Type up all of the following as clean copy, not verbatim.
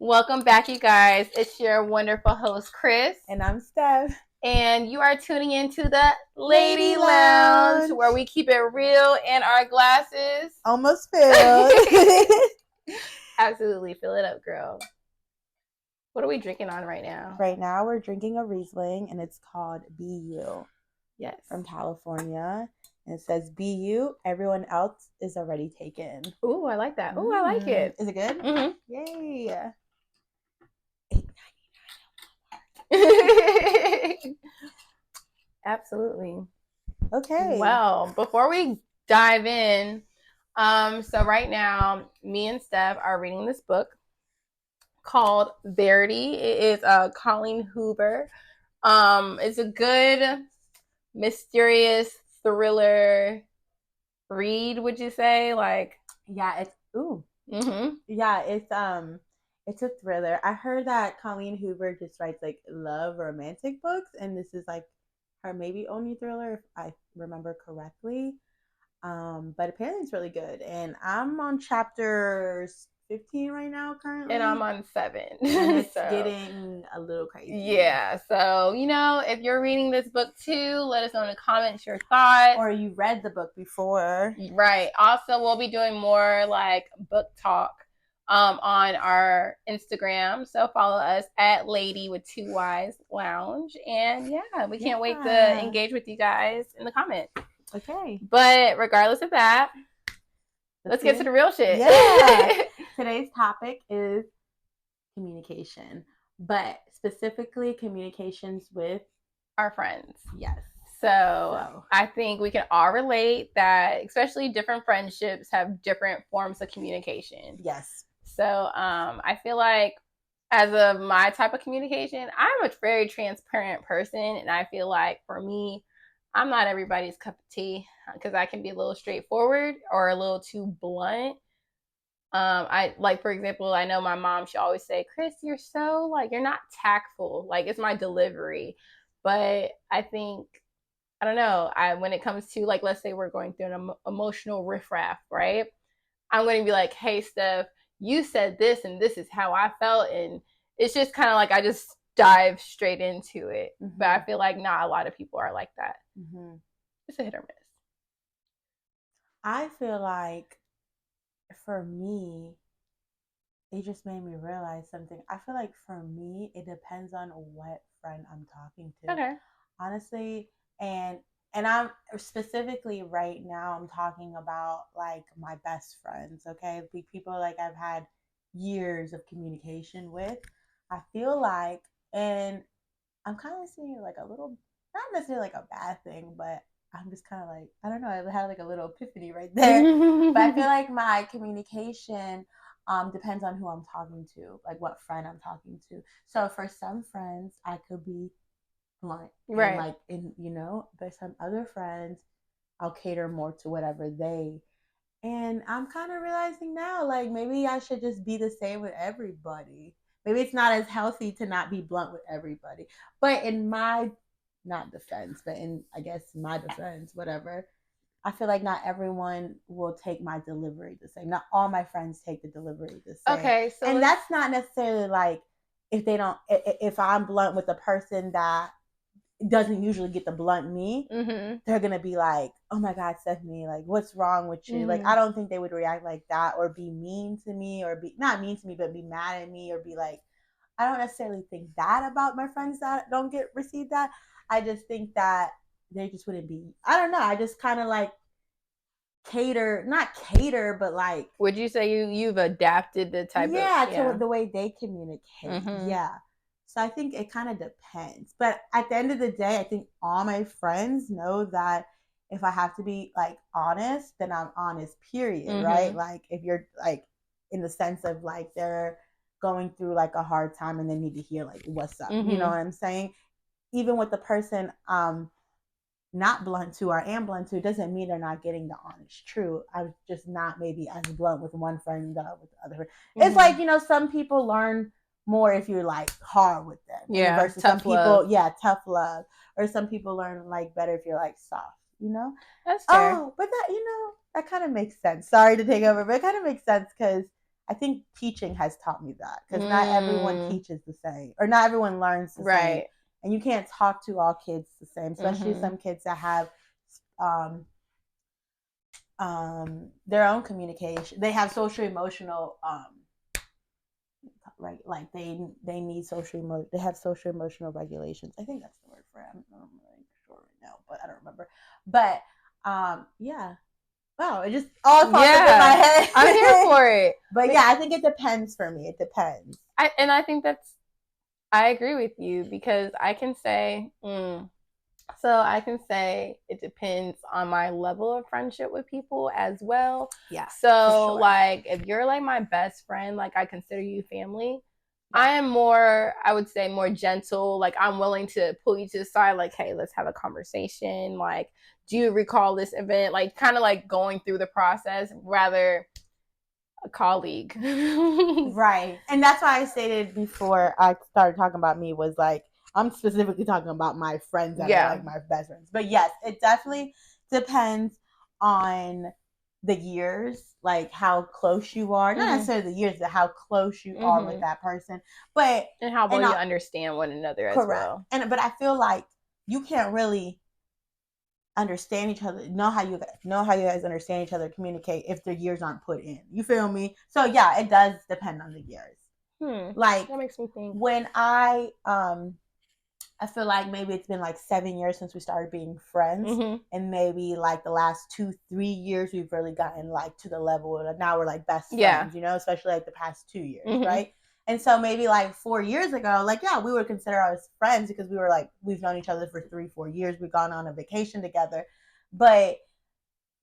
Welcome back, you guys. It's your wonderful host, Chris. And I'm Steph. And you are tuning into the Ladyy Lounge, where we keep it real and our glasses almost filled. Absolutely. Fill it up, girl. What are we drinking on right now? Right now, we're drinking a Riesling, and it's called BU. Yes. From California. And it says BU, everyone else is already taken. Ooh, I like that. Ooh, I like it. Is it good? Mm-hmm. Yay. $8.99. Absolutely. Okay. Well, before we dive in, so right now, me and Steph are reading this book called Verity. It is Colleen Hoover. It's a good, mysterious thriller read, would you say? Yeah, it's a thriller. I heard that Colleen Hoover just writes love romantic books, and this is her maybe only thriller if I remember correctly. But apparently it's really good, and I'm on chapters 15 right now currently, and I'm on 7, and it's getting a little crazy. Yeah, so if you're reading this book too, let us know in the comments your thoughts, or you read the book before. Right. Also, we'll be doing more book talk on our Instagram, so follow us at Ladyy with 2 Y's Lounge, and we can't wait to engage with you guys in the comments. Okay. But regardless of that, let's get to the real shit. Yeah. Today's topic is communication, but specifically communications with our friends. Yes. So I think we can all relate that, especially different friendships have different forms of communication. Yes. So I feel like as of my type of communication, I'm a very transparent person, and I feel like for me, I'm not everybody's cup of tea because I can be a little straightforward or a little too blunt. For example, I know my mom, she always say, Chris, you're so you're not tactful. It's my delivery. But I think, I don't know, when it comes to let's say we're going through an emotional riffraff, right? I'm going to be like, hey, Steph, you said this and this is how I felt. And it's just kind of I just dive straight into it. Mm-hmm. But I feel like not a lot of people are like that. Mm-hmm. It's a hit or miss. I feel like for me, it just made me realize something. I feel like for me, it depends on what friend I'm talking to. Okay. Honestly, and I'm specifically right now, I'm talking about my best friends, okay? People I've had years of communication with. I feel like, and I'm kind of seeing a little, not necessarily a bad thing, but I'm just kind of I don't know, I had a little epiphany right there. But I feel like my communication depends on who I'm talking to, what friend I'm talking to. So for some friends, I could be blunt, right? But some other friends, I'll cater more to whatever they. And I'm kind of realizing now, maybe I should just be the same with everybody. Maybe it's not as healthy to not be blunt with everybody. But in my, not defense, but in, I guess, my defense, whatever, I feel like not everyone will take my delivery the same. Not all my friends take the delivery the same. Okay, so and that's not necessarily if I'm blunt with a person that doesn't usually get the blunt me, mm-hmm. they're gonna be like, oh my God, Stephanie, what's wrong with you? Mm-hmm. I don't think they would react like that or be mean to me or be not mean to me, but be mad at me or be I don't necessarily think that about my friends that don't receive that. I just think that they just wouldn't be, I don't know. I just kind of not cater, but would you say you've adapted the type to the way they communicate? Mm-hmm. Yeah. So I think it kind of depends. But at the end of the day, I think all my friends know that if I have to be honest, then I'm honest, period. Mm-hmm. Right? If you're in the sense of they're going through a hard time and they need to hear what's up. Mm-hmm. You know what I'm saying? Even with the person not blunt to or am blunt to, it doesn't mean they're not getting the honest truth. I was just not maybe as blunt with one friend with the other friend. Mm-hmm. It's some people learn more if you're hard with them. Yeah. Versus some people, tough love. Or some people learn better if you're soft, That's fair. Oh, but that, that kind of makes sense. Sorry to take over, but it kind of makes sense because I think teaching has taught me that, because not everyone teaches the same, or not everyone learns the same, and you can't talk to all kids the same, especially some kids that have their own communication. They have social emotional right, like they need they have social emotional regulations. I think that's the word for it. I'm not really sure right now, but I don't remember. But yeah. Wow, it just all popped up in my head. I'm here for it. But yeah, I think it depends for me. It depends. I think I agree with you, because I can say it depends on my level of friendship with people as well. Yeah. So like, if you're like my best friend, like I consider you family, I am more, I would say, more gentle. Like, I'm willing to pull you to the side, like, hey, let's have a conversation. Like, do you recall this event? Like, kind of like going through the process, rather a colleague. Right. And that's why I stated before I started talking about me, was like, I'm specifically talking about my friends that are like my best friends. But yes, it definitely depends on the years, like how close you are. Not necessarily the years, but how close you are with that person. But and how well you understand one another as well. But I feel like you can't really understand each other, know how you guys understand each other, communicate, if the years aren't put in. You feel me? So yeah, it does depend on the years. Like, that makes me think. When I feel like maybe it's been like 7 years since we started being friends, and maybe like the last 2-3 years we've really gotten like to the level of now we're like best friends, you know, especially like the past 2 years, right? And so maybe like 4 years ago, like, yeah, we would consider us friends because we were like, we've known each other for 3-4 years. We've gone on a vacation together, but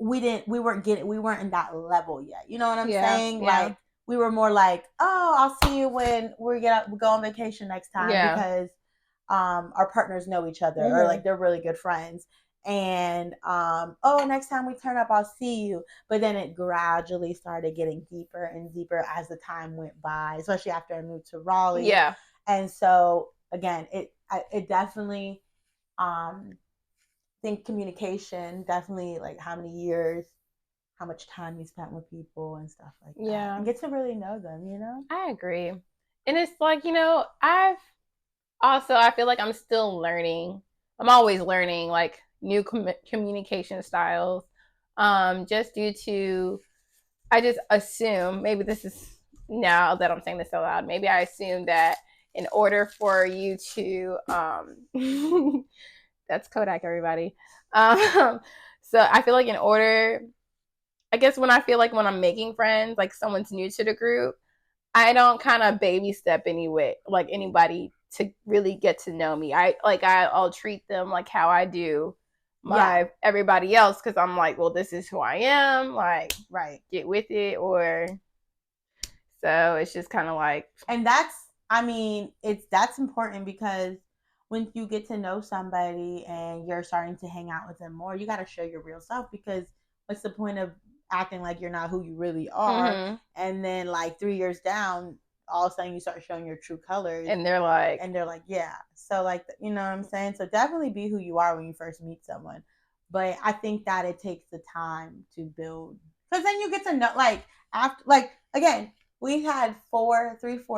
we weren't in that level yet. You know what I'm saying? Yeah. Like, we were more like, oh, I'll see you when we go on vacation next time, because our partners know each other, or like they're really good friends. And oh, next time we turn up, I'll see you. But then it gradually started getting deeper and deeper as the time went by, especially after I moved to Raleigh. Yeah. And so again, it definitely think communication, definitely, like how many years, how much time you spent with people and stuff like that. Yeah. And get to really know them, you know? I agree. And it's like, you know, I feel like I'm still learning. I'm always learning, like, new communication styles. Just due to, I just assume, maybe this is, now that I'm saying this out loud, maybe I assume that in order for you to, that's Kodak, everybody. So I feel like I guess when I'm making friends, like someone's new to the group, I don't kind of baby step anybody to really get to know me. I'll treat them like how I do everybody else, because I'm like, well, this is who I am. Like, get with it. Or so it's just kind of like, and that's important, because when you get to know somebody and you're starting to hang out with them more, you got to show your real self, because what's the point of acting like you're not who you really are, and then like 3 years down, all of a sudden you start showing your true colors, and they're like, yeah. So like, you know what I'm saying? So definitely be who you are when you first meet someone. But I think that it takes the time to build, because then you get to know, like, after, like, again, we had 4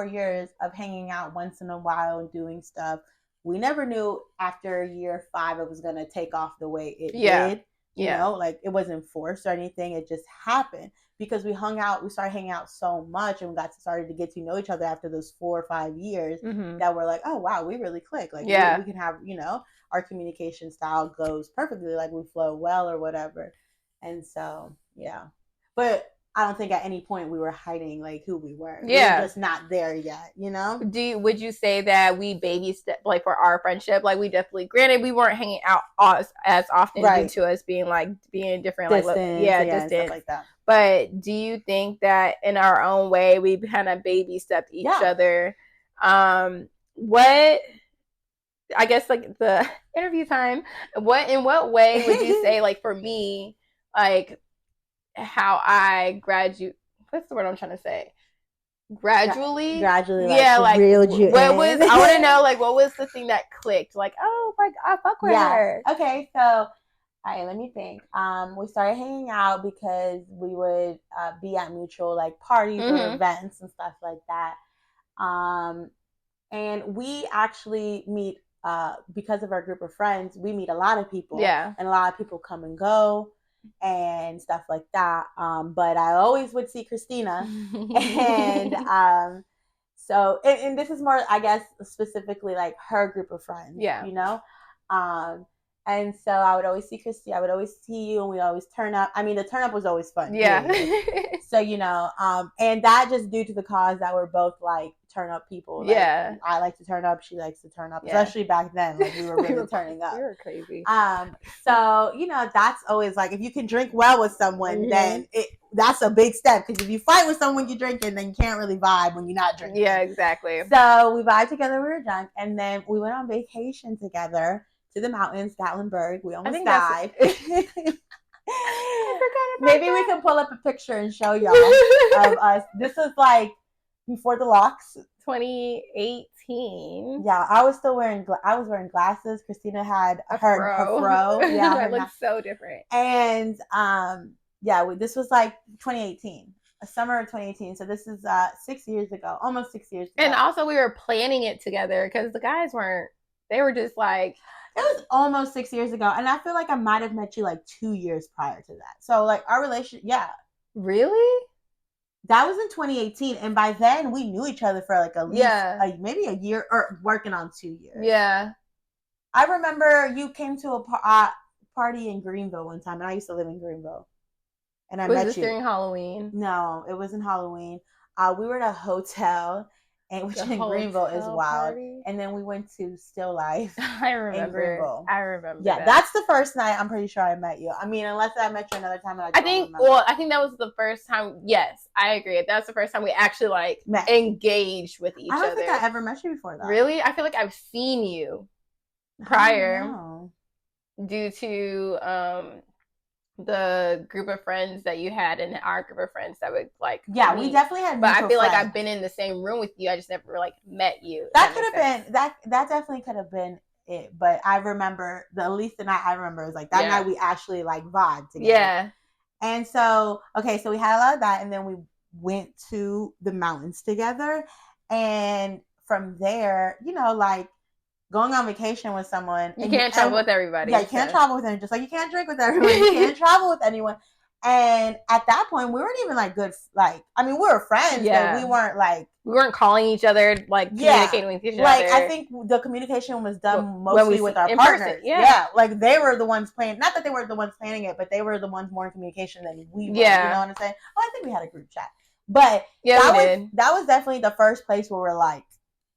years of hanging out once in a while and doing stuff. We never knew after year 5 it was gonna take off the way it did. You know, like, it wasn't forced or anything. It just happened because we started hanging out so much, and we started to get to know each other after those 4 or 5 years, that we're like, oh wow, we really click. Like, we can have, you know, our communication style goes perfectly, like we flow well or whatever. And so, yeah. But I don't think at any point we were hiding like who we were. Yeah. We were just not there yet, you know? Would you say that we baby step, like, for our friendship? Like, we definitely, granted, we weren't hanging out as often due to us being different, distance, distance, stuff like that. But do you think that in our own way we kind of baby stepped each other? What, I guess, like, the interview time, in what way would you say, like, for me, like, how I what's the word I'm trying to say? Gradually, like, reeled you what in. was, I want to know, like, what was the thing that clicked? Like, oh, like, I fuck with her. Okay, so All right, let me think. We started hanging out because we would be at mutual like parties or events and stuff like that. And we actually meet because of our group of friends. We meet a lot of people, and a lot of people come and go and stuff like that. But I always would see Christina, and so and this is more, I guess, specifically like her group of friends. You know. And so I would always see Christy. I would always see you, and we always turn up. I mean, the turn up was always fun. So, you know, and that just due to the cause that we're both like turn up people. Like, I like to turn up. She likes to turn up, especially back then. Like we were really turning up. We were crazy. So, you know, that's always like, if you can drink well with someone, then that's a big step. Because if you fight with someone you're drinking, then you can't really vibe when you're not drinking. Yeah, exactly. So we vibed together. We were drunk, and then we went on vacation together to the mountains, Gatlinburg. We almost died. Maybe we can pull up a picture and show y'all of us. This was like before the locks. 2018. Yeah, I was still wearing glasses. Christina had her fro. Yeah, it looked so different. And this was like 2018. Summer of 2018. So this is 6 years ago, almost 6 years ago. And also we were planning it together because the guys weren't. They were just like. It was almost 6 years ago, and I feel like I might have met you like 2 years prior to that. So like our relationship, really, that was in 2018, and by then we knew each other for like at least maybe a year, or working on 2 years. Yeah, I remember you came to a party in Greenville one time, and I used to live in Greenville, and I met you. Was this during Halloween? No, it wasn't Halloween. We were at a hotel. And which in Greenville is wild. Party? And then we went to Still Life. I remember. Yeah, that's the first night I'm pretty sure I met you. I mean, unless I met you another time. I think that was the first time. Yes, I agree. That's the first time we actually like engaged with each other. I don't think I ever met you before that. Really? I feel like I've seen you prior due to the group of friends that you had and our group of friends that would like we definitely had, but I feel like I've been in the same room with you. I just never like met you. That could have been that definitely could have been it. But I remember at least the night I remember was like that night we actually like vibed together. And so so we had a lot of that, and then we went to the mountains together, and from there, you know, like going on vacation with someone. You can't travel with everybody. Yeah, you can't travel with anyone. Just like you can't drink with everyone. You can't travel with anyone. And at that point, we weren't even like good. Like, I mean, we were friends, but we weren't like. We weren't calling each other, like communicating with each other. Like, I think the communication was done mostly with our partners. Yeah. Like they were the ones planning. Not that they were the ones planning it, but they were the ones more in communication than we were. Yeah. You know what I'm saying? Oh, I think we had a group chat. But that was definitely the first place where we're like,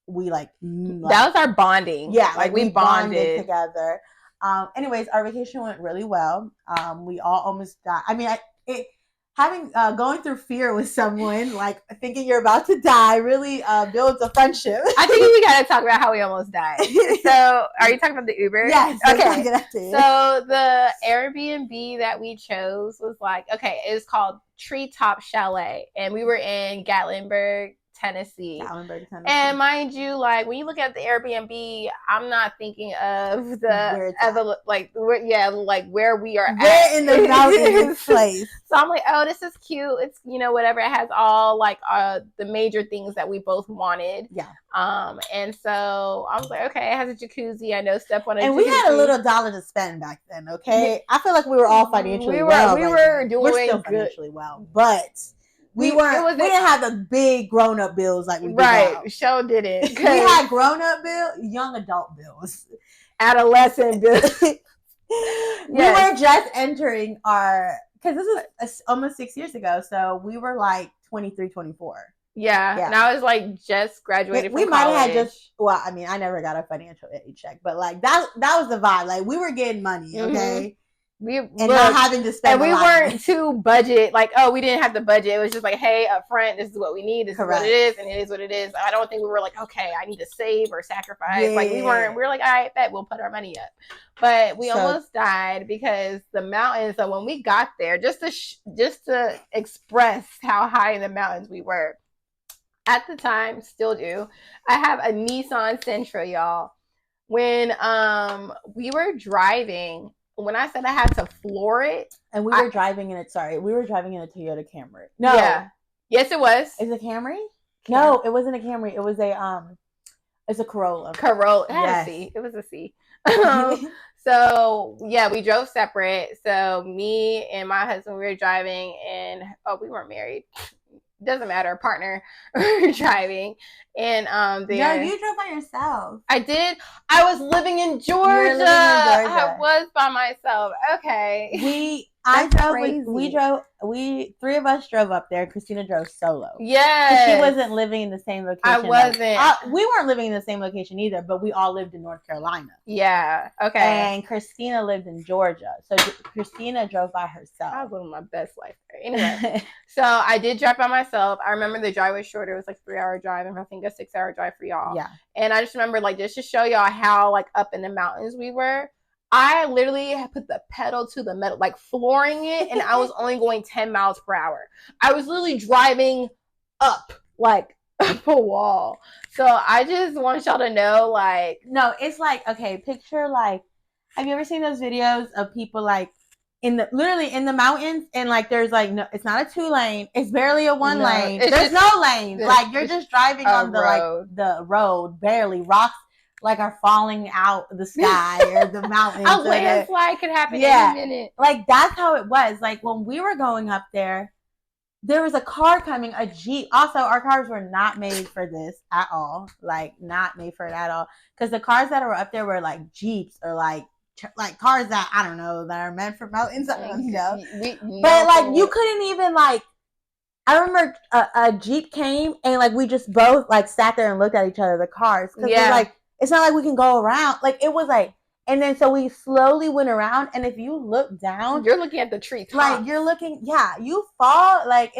that was our bonding. Yeah, like we bonded together. Anyways, our vacation went really well. We all almost died. I mean, going through fear with someone, like thinking you're about to die, really builds a friendship. I think we gotta talk about how we almost died. So, are you talking about the Uber? Yes. Okay. So the Airbnb that we chose was like, it was called Treetop Chalet, and we were in Gatlinburg, Tennessee. And mind you, like when you look at the Airbnb, I'm not thinking of where we are at in the mountains place. So I'm like, oh, this is cute. It's, you know, whatever. It has all like the major things that we both wanted. Yeah. And so I was like, okay, it has a jacuzzi. I know Steph wanted. And we had a little dollar to spend back then. Okay, I feel like we were all financially well. We were doing we're still financially well, but. We didn't have the big grown-up bills like we do now. Show didn't. We had grown-up bills, young adult bills. Adolescent bills. We were just entering because this was almost 6 years ago, so we were like 23, 24. Yeah, and I was like just graduated from college. We might have I mean, I never got a financial aid check, but like that was the vibe. Like we were getting money, okay? Mm-hmm. Not having to spend. And we weren't too budget. Like, we didn't have the budget. It was just like, hey, up front, this is what we need. This is what it is, and it is what it is. I don't think we were like, okay, I need to save or sacrifice. Yeah. Like we weren't. We were like, all right, bet we'll put our money up. But we almost died because the mountains. So when we got there, just to express how high in the mountains we were at the time, still do. I have a Nissan Sentra, y'all. When we were driving. when I said I had to floor it, and we were driving in a Toyota Camry. No, yeah, yes, it was. Is it a Camry? No, it wasn't a Camry. It was it's a Corolla. Corolla. It had a C. It was a C. So yeah, we drove separate. So me and my husband, we were driving, and we weren't married. Doesn't matter, partner. We were driving, and no, you drove by yourself. I did. I was living in Georgia. I was by myself. Okay. We three of us drove up there. Christina drove solo. Yes. She wasn't living in the same location. I wasn't. We weren't living in the same location either, but we all lived in North Carolina. Yeah. Okay. And Christina lived in Georgia. So Christina drove by herself. I was living my best life there. Anyway, so I did drive by myself. I remember the drive was shorter. It was like 3-hour drive, and I think a 6-hour drive for y'all. Yeah. And I just remember, like, just to show y'all how, like, up in the mountains we were, I literally had put the pedal to the metal, like flooring it, and I was only going 10 miles per hour. I was literally driving up, like, up a wall. So I just want y'all to know, like... No, it's like, okay, picture, like, have you ever seen those videos of people, like, literally in the mountains, and, like, there's, like, no, it's not a 2-lane, it's barely a 1-lane. There's no lanes. Like, you're just driving on the road, barely. Rocks, like, are falling out of the sky or the mountains. A landslide could happen any minute. Like, that's how it was. Like, when we were going up there was a car coming, a Jeep. Also, our cars were not made for this at all. Like, not made for it at all. Because the cars that were up there were, like, Jeeps or, like cars that, I don't know, that are meant for mountains. I don't know. But, like, you couldn't even, like, I remember a Jeep came, and, like, we just both, like, sat there and looked at each other, the cars. Because it was, like, it's not like we can go around. Like, it was like, and then so we slowly went around, and if you look down, you're looking at the tree tops. Like, you're looking, you fall, like,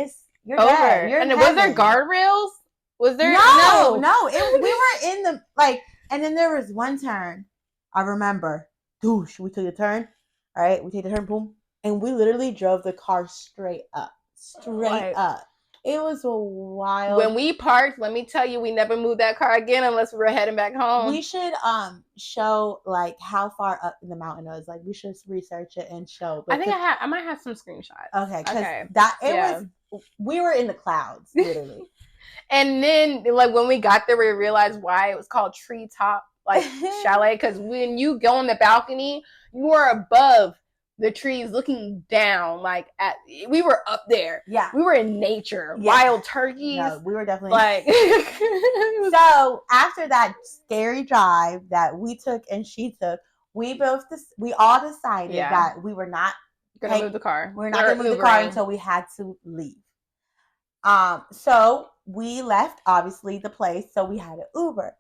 you're over. Dead. You're and was there guardrails? Was there? No. We were in the, like, and then there was one turn. I remember, doosh, we took a turn. All right, we take the turn, boom, and we literally drove the car straight up. Up. It was a wild. When we parked, let me tell you, we never moved that car again unless we were heading back home. We should show, like, how far up in the mountain it was. Like, we should research it and show. But I might have some screenshots. Okay, we were in the clouds, literally. And then, like, when we got there, we realized why it was called Treetop, like, Chalet. Because when you go on the balcony, you are above the trees looking down, like, we were up there. Yeah. We were in nature. Yeah. Wild turkeys. No, we were definitely like So after that scary drive that we took and she took, we all decided that we were not gonna move the car. We're not gonna move the car until we had to leave. So we left, obviously, the place, so we had an Uber.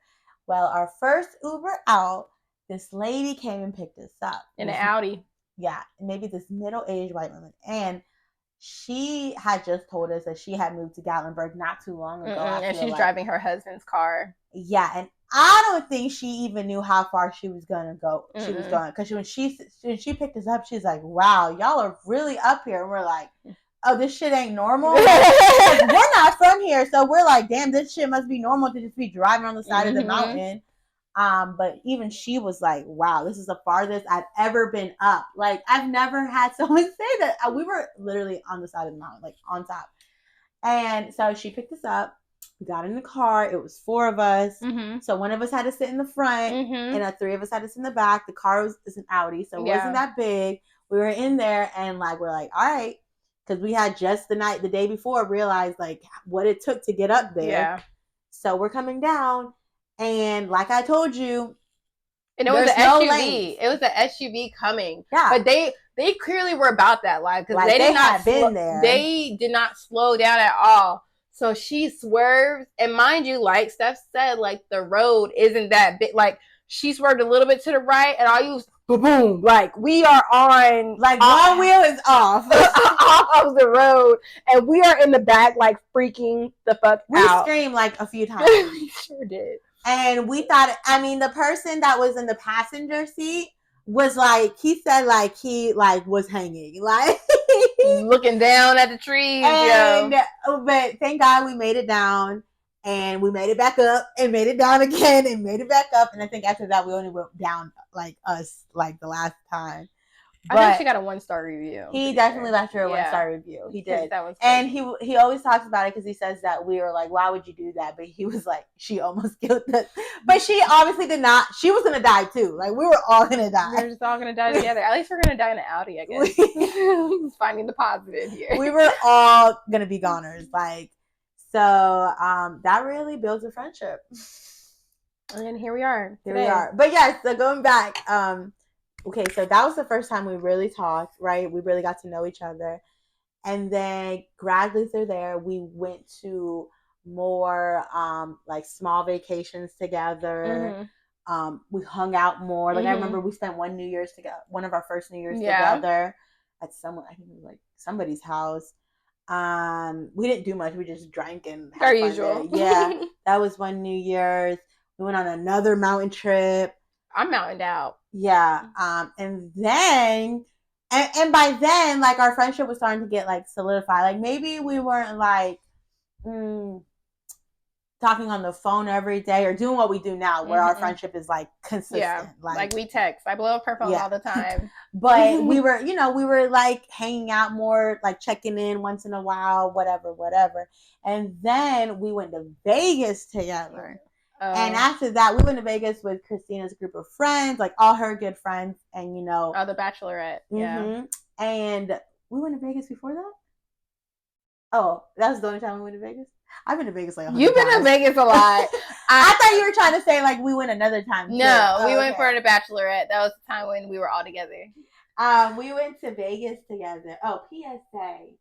Well, our first Uber out, this lady came and picked us up. In an Audi. Yeah, maybe this middle-aged white woman. And she had just told us that she had moved to Gatlinburg not too long ago. And she's driving her husband's car. Yeah, and I don't think she even knew how far she was going to go. She was going. Because when she picked us up, she's like, wow, y'all are really up here. And we're like, oh, this shit ain't normal? We're not from here. So we're like, damn, this shit must be normal to just be driving on the side of the mountain. But even she was like, wow, this is the farthest I've ever been up. Like, I've never had someone say that. We were literally on the side of the mountain, like, on top. And so she picked us up. We got in the car. It was 4 of us. So one of us had to sit in the front, and 3 of us had to sit in the back. The car is an Audi, so it wasn't that big. We were in there, and, like, we're like, all right. Because we had just the day before, realized, like, what it took to get up there. Yeah. So we're coming down. And like I told you, and it was an SUV. It was an SUV coming. Yeah, but they clearly were about that life because they did not been there. They did not slow down at all. So she swerves, and mind you, like Steph said, like the road isn't that big. Like she swerved a little bit to the right, and all you boom, like we are on, like one wheel is off of the road, and we are in the back, like freaking the fuck out. We screamed like a few times. We sure did. And we thought, I mean, the person that was in the passenger seat was like, he said like he like was hanging, like looking down at the trees. And but thank God we made it down, and we made it back up, and made it down again, and made it back up. And I think after that we only went down like us like the last time. I think she got a 1-star review. He definitely left her a 1-star review. He did. That was and he always talks about it because he says that we were like, why would you do that? But he was like, she almost killed us. But she obviously did not. She was going to die too. Like, we were all going to die. We were just all going to die together. At least we're going to die in an Audi, I guess. Finding the positive here. We were all going to be goners. Like, so that really builds a friendship. And here we are. Here we are. But yes, so going back, okay, so that was the first time we really talked, right? We really got to know each other. And then gradually through there, we went to more like small vacations together. We hung out more. Like I remember we spent one New Year's together, one of our first New Year's together at someone, I think it was like somebody's house. We didn't do much. We just drank and had our fun usual. Yeah, that was one New Year's. We went on another mountain trip. I'm mountained out. Yeah. And then, and by then, like, our friendship was starting to get, like, solidified. Like, maybe we weren't, like, talking on the phone every day or doing what we do now, where our friendship is, like, consistent. Yeah, like we text. I blow up her phone all the time. But we were, we were, like, hanging out more, like, checking in once in a while, whatever. And then we went to Vegas together. And after that, we went to Vegas with Christina's group of friends, like all her good friends, and the Bachelorette, yeah. And we went to Vegas before that. Oh, that was the only time we went to Vegas. I've been to Vegas like 100 You've been to Vegas a lot. I thought you were trying to say like we went another time. No, we went for the Bachelorette. That was the time when we were all together. We went to Vegas together. Oh, PSA,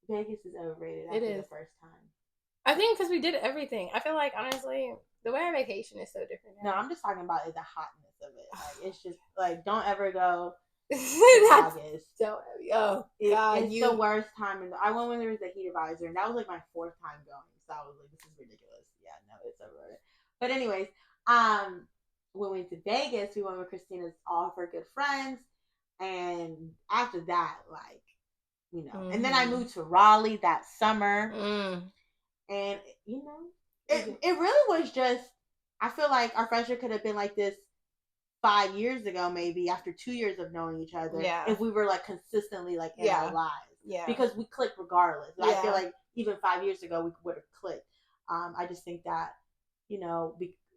Vegas is overrated. After the first time. I think because we did everything. I feel like honestly. The way our vacation is so different now. No, I'm just talking about the hotness of it. Like, it's just like, don't ever go in August. God, it's the worst time. I went when there was a heat advisor, and that was like my 4th time going. So I was like, this is ridiculous. Yeah, no, it's over. But anyways, when we went to Vegas, we went with Christina's all of her good friends, and after that, like, and then I moved to Raleigh that summer, and It really was just, I feel like our friendship could have been like this 5 years ago, maybe, after 2 years of knowing each other. Yeah. If we were, like, consistently, like, in our lives. Yeah. Because we clicked regardless. Yeah. I feel like even 5 years ago, we would have clicked. I just think that,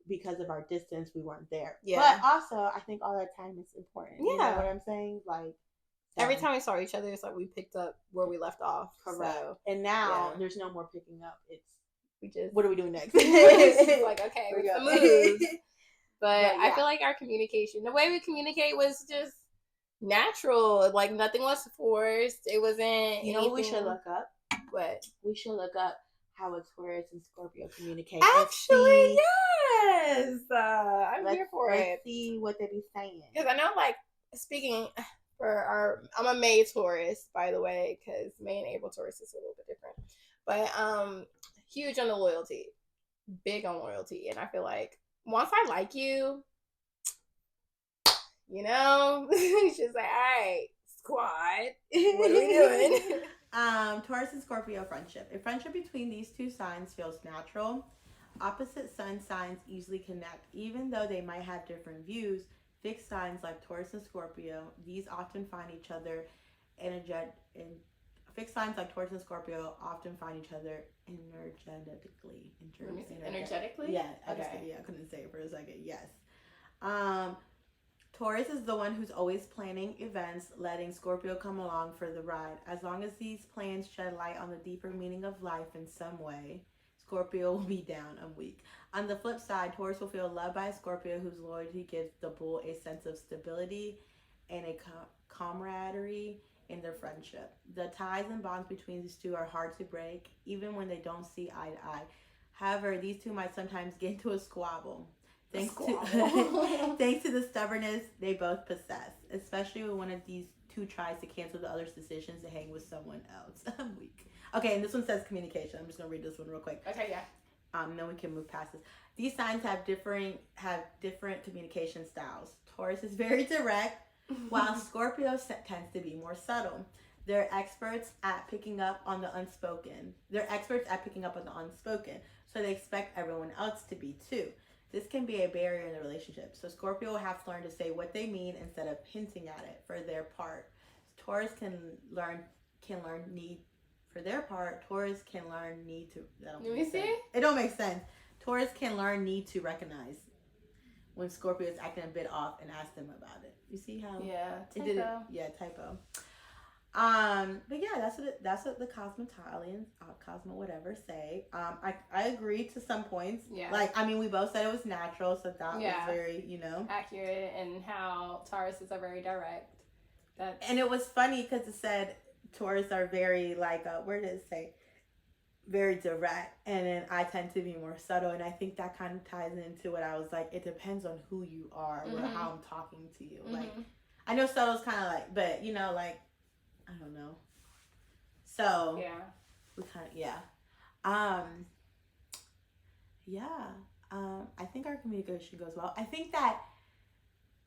because of our distance, we weren't there. Yeah. But also, I think all that time is important. Yeah. You know what I'm saying? Like, every time we saw each other, it's like we picked up where we left off. Correct. So, and now, there's no more picking up. It's, what are we doing next? It's like, okay, what's the move? But I feel like our communication, the way we communicate was just natural. Like, nothing was forced. It wasn't You know what we should look up? What? We should look up how a Taurus and Scorpio communicate. Actually, yes. I'm here for it. Let's see what they be saying. Because I know, like, speaking for I'm a May Taurus, by the way, because May and April Taurus is a little bit different. But, huge on the loyalty, big on loyalty, and I feel like once I like you, it's just like, all right, squad, what are we doing? Taurus and Scorpio friendship. A friendship between these two signs feels natural. Opposite sun signs easily connect, even though they might have different views. Fixed signs like Taurus and Scorpio, these often find each other Fixed signs like Taurus and Scorpio often find each other energetically. Energetically? Yeah. I couldn't say it for a second. Yes. Taurus is the one who's always planning events, letting Scorpio come along for the ride. As long as these plans shed light on the deeper meaning of life in some way, Scorpio will be down and weak. On the flip side, Taurus will feel loved by a Scorpio whose loyalty gives the bull a sense of stability and a camaraderie in their friendship. The ties and bonds between these two are hard to break, even when they don't see eye to eye. However, these two might sometimes get into a squabble. Thanks to the stubbornness they both possess, especially when one of these two tries to cancel the other's decisions to hang with someone else. I'm weak. Okay, and this one says communication. I'm just gonna read this one real quick. Okay, yeah. Then we can move past this. These signs have different communication styles. Taurus is very direct, while Scorpio tends to be more subtle. They're experts at picking up on the unspoken. So they expect everyone else to be too. This can be a barrier in the relationship. So Scorpio will have to learn to say what they mean instead of hinting at it for their part. Taurus can learn need for their part. Taurus can learn need to. Let me see. It don't make sense. Taurus can learn need to recognize when Scorpio is acting a bit off and ask them about it. You see how? Yeah, typo. It did it. Yeah, typo. But yeah, that's what the Cosmetalians, Cosmo whatever say. I agree to some points. Yeah. Like, I mean, we both said it was natural, so that was very, accurate, and how Tauruses are very direct. And it was funny because it said Taurus are very like, where did it say? Very direct, and then I tend to be more subtle, and I think that kind of ties into what I was like. It depends on who you are or how I'm talking to you. Like, I know subtle's kind of like, but like, I don't know. So we kind of I think our communication goes well. I think that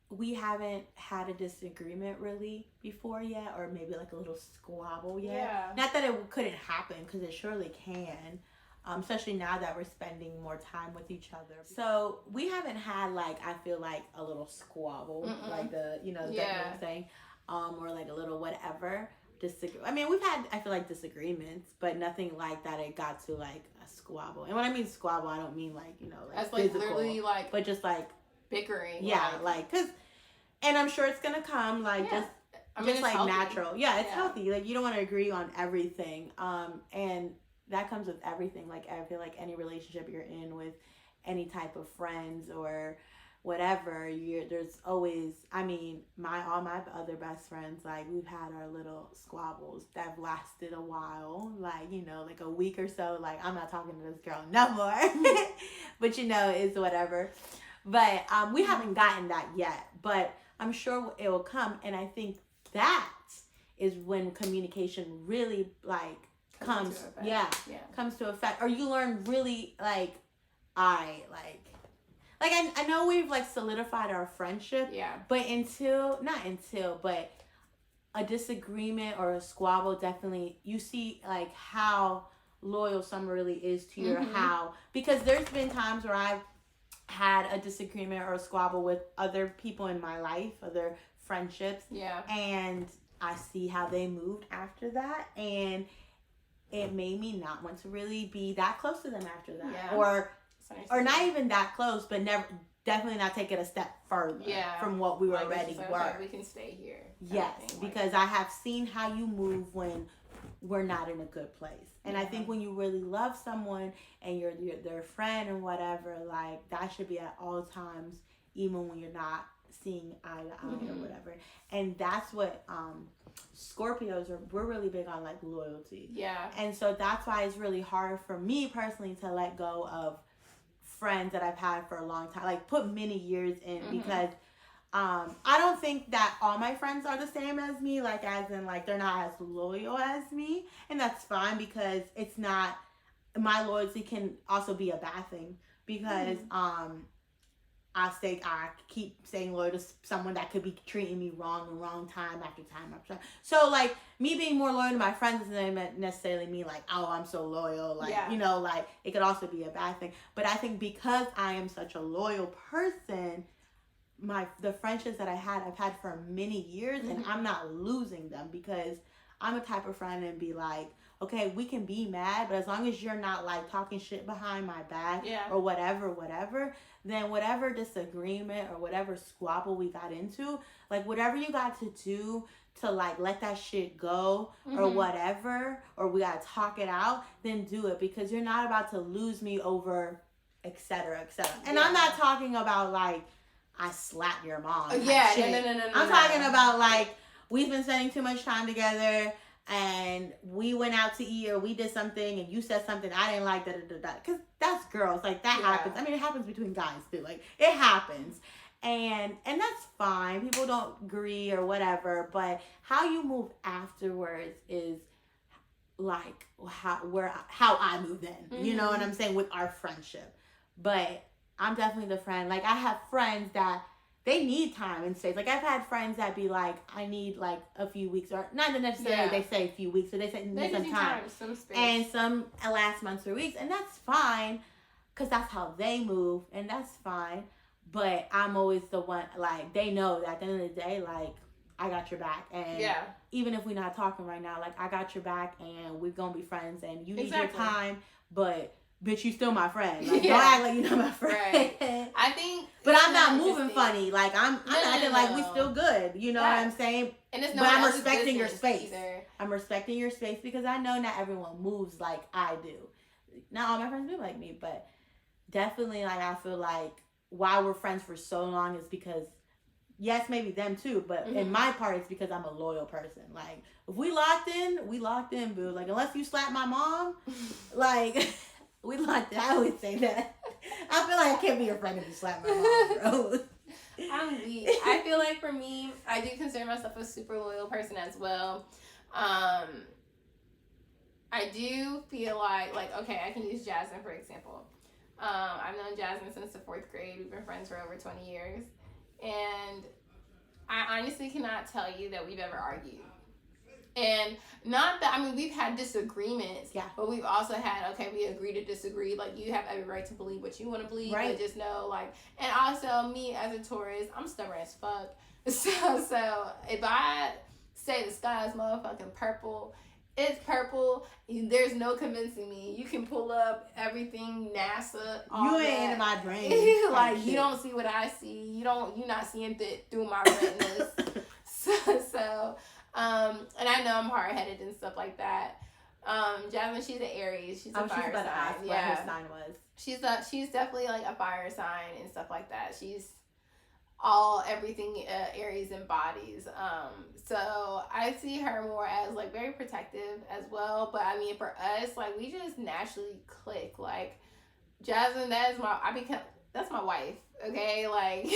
we haven't had a disagreement really before yet, or maybe like a little squabble yet. Yeah. Not that it couldn't happen, because it surely can, especially now that we're spending more time with each other. So we haven't had like, I feel like a little squabble, like the, you know, that what I'm saying, or like a little whatever. I mean, we've had, I feel like, disagreements, but nothing like that. It got to like a squabble. And when I mean squabble, I don't mean like, you know, like that's physical, like literally like, but just like bickering. Yeah, like, cause, and I'm sure it's gonna come like just like healthy. Natural. Yeah, it's healthy. Like, you don't want to agree on everything. And that comes with everything. Like, I feel like any relationship you're in with any type of friends or whatever, there's always, I mean, all my other best friends, like, we've had our little squabbles that have lasted a while, like, you know, like a week or so. Like, I'm not talking to this girl no more. But, you know, it's whatever. But we haven't gotten that yet, but I'm sure it will come. And I think that is when communication really like comes to effect. Or you learn really like, I know we've like solidified our friendship. Yeah. But but a disagreement or a squabble, definitely you see like how loyal someone really is to you, or how, because there's been times where I've had a disagreement or a squabble with other people in my life, other friendships. Yeah. And I see how they moved after that, and it made me not want to really be that close to them after that. Yeah. Or not even that close, but definitely not take it a step further from what we already were. Okay, we can stay here. Yes, because I have seen how you move when we're not in a good place. And I think when you really love someone and you're their friend and whatever, like, that should be at all times, even when you're not seeing eye to eye or whatever. And that's what Scorpios we're really big on, like, loyalty. Yeah. And so that's why it's really hard for me personally to let go of friends that I've had for a long time, like put many years in, because I don't think that all my friends are the same as me, like, as in, like, they're not as loyal as me, and that's fine, because it's not, my loyalty can also be a bad thing, because I keep staying loyal to someone that could be treating me wrong and wrong time after time after time. So, like, me being more loyal to my friends doesn't necessarily mean, like, oh, I'm so loyal. Like, you know, like, it could also be a bad thing. But I think because I am such a loyal person, the friendships that I've had for many years, and I'm not losing them, because I'm a type of friend and be like, okay, we can be mad, but as long as you're not, like, talking shit behind my back or whatever, then whatever disagreement or whatever squabble we got into, like, whatever you got to do to, like, let that shit go or whatever, or we got to talk it out, then do it, because you're not about to lose me over et cetera, et cetera. And I'm not talking about, like, I slap your mom. No. I'm talking about, like, we've been spending too much time together, and we went out to eat, or we did something, and you said something I didn't like, because that's girls. Like, that happens. I mean, it happens between guys, too. Like, it happens. And that's fine. People don't agree or whatever, but how you move afterwards is, like, how I move in. You know what I'm saying? With our friendship. But I'm definitely the friend. Like, I have friends that they need time and space. Like, I've had friends that be like, I need, like, a few weeks, or not necessarily they say a few weeks, so they say need some time. Some space. And some last months or weeks, and that's fine. because that's how they move, and that's fine. But I'm always the one, like, they know that at the end of the day, like, I got your back. And even if we're not talking right now, like, I got your back and we're going to be friends and you need your time, but bitch, you still my friend. Like, don't act like you're not my friend. Right. I think, but I'm not moving funny. Like, I'm acting like we still good. You know what I'm saying? And it's but I'm respecting your space. Either. I'm respecting your space because I know not everyone moves like I do. Not all my friends move like me, but definitely, like, I feel like why we're friends for so long is because, yes, maybe them too, but in my part, it's because I'm a loyal person. Like, if we locked in, boo. Like, unless you slap my mom, like, we locked in. I always say that. I feel like I can't be your friend if you slap my mom, bro. I'm weak. I feel like for me, I do consider myself a super loyal person as well. I do feel like, okay, I can use Jasmine, for example. I've known Jasmine since the 4th grade. We've been friends for over 20 years. And I honestly cannot tell you that we've ever argued. And not that, I mean, we've had disagreements, but we've also had, okay, we agree to disagree. Like, you have every right to believe what you want to believe, but just know, like, and also me as a Taurus, I'm stubborn as fuck. So if I say the sky is motherfucking purple, it's purple. There's no convincing me. You can pull up everything, NASA, all you ain't that. In my brain. Like, you don't see what I see. You're not seeing through my retinas. So, and I know I'm hard-headed and stuff like that. Jasmine, she's an Aries. She's a fire sign. What her sign was. She's definitely like a fire sign and stuff like that. She's everything Aries embodies. So I see her more as like very protective as well. But I mean, for us, like, we just naturally click. Like, Jasmine, that's my wife. Okay, like,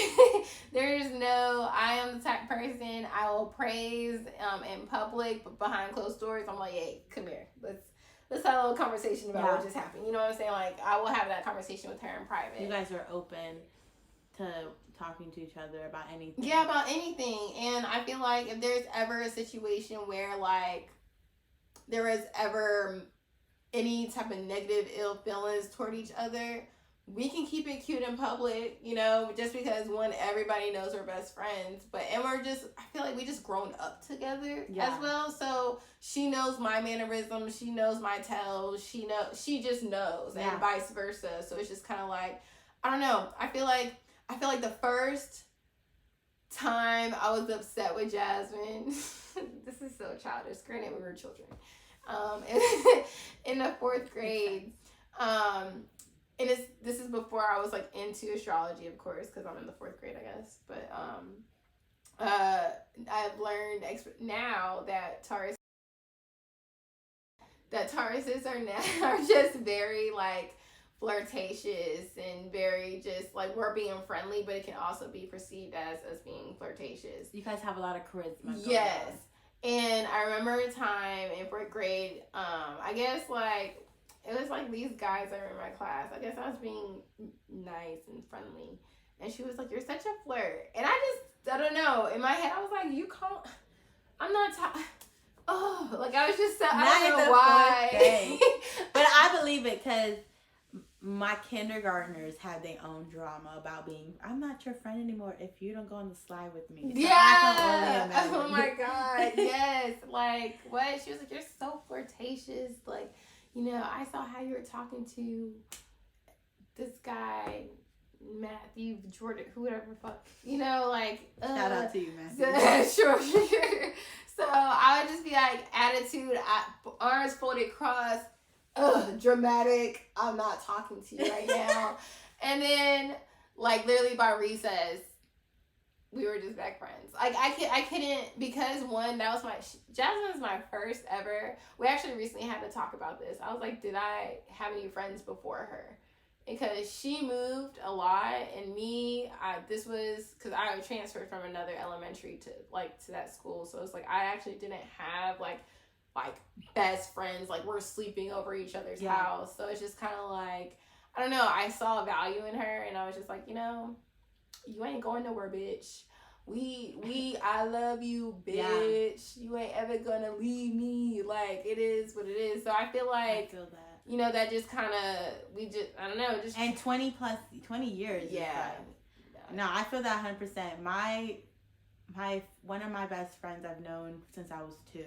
I am the type of person I will praise in public, but behind closed doors, I'm like, hey, come here, let's have a little conversation about what just happened. You know what I'm saying? Like, I will have that conversation with her in private. You guys are open to talking to each other about anything. Yeah, about anything. And I feel like if there's ever a situation where, like, there is ever any type of negative ill feelings toward each other, we can keep it cute in public, you know, just because everybody knows we're best friends, and I feel like we just grown up together as well. So she knows my mannerisms, she knows my tells, she just knows, and vice versa. So it's just kind of like, I don't know. I feel like the first time I was upset with Jasmine, this is so childish. Granted, we were children. In the 4th grade, and this is before I was like into astrology, of course, because I'm in the 4th grade, I guess. But I've learned now that Tauruses are just very like flirtatious and very just like, we're being friendly, but it can also be perceived as us being flirtatious. You guys have a lot of charisma. Yes. And I remember a time in 4th grade, I guess like, it was like these guys that were in my class. I guess I was being nice and friendly. And she was like, you're such a flirt. And I don't know. In my head, I was like, I'm not like, I was just so, I don't know why. But I believe it because my kindergartners had their own drama about I'm not your friend anymore if you don't go on the slide with me. So oh my God. Yes. Like, what? She was like, you're so flirtatious. Like, you know, I saw how you were talking to this guy, Matthew Jordan, whoever fuck, you know, like, shout out to you, Matthew. Sure. So I would just be like, attitude, arms folded cross, dramatic, I'm not talking to you right now. And then, like, literally by recess, we were just back friends. Like, I couldn't, because one, Jasmine's my first ever. We actually recently had to talk about this. I was like, did I have any friends before her? Because she moved a lot, and this was, because I transferred from another elementary to that school. So it's like, I actually didn't have, like best friends. Like, we're sleeping over each other's house. So it's just kind of like, I don't know. I saw value in her, and I was just like, you know, you ain't going nowhere, bitch. I love you, bitch. Yeah. You ain't ever gonna leave me. Like, it is what it is. So I feel like, You know, that just kind of, I don't know. Just and 20 years. Yeah. No, I feel that 100%. One of my best friends I've known since I was 2.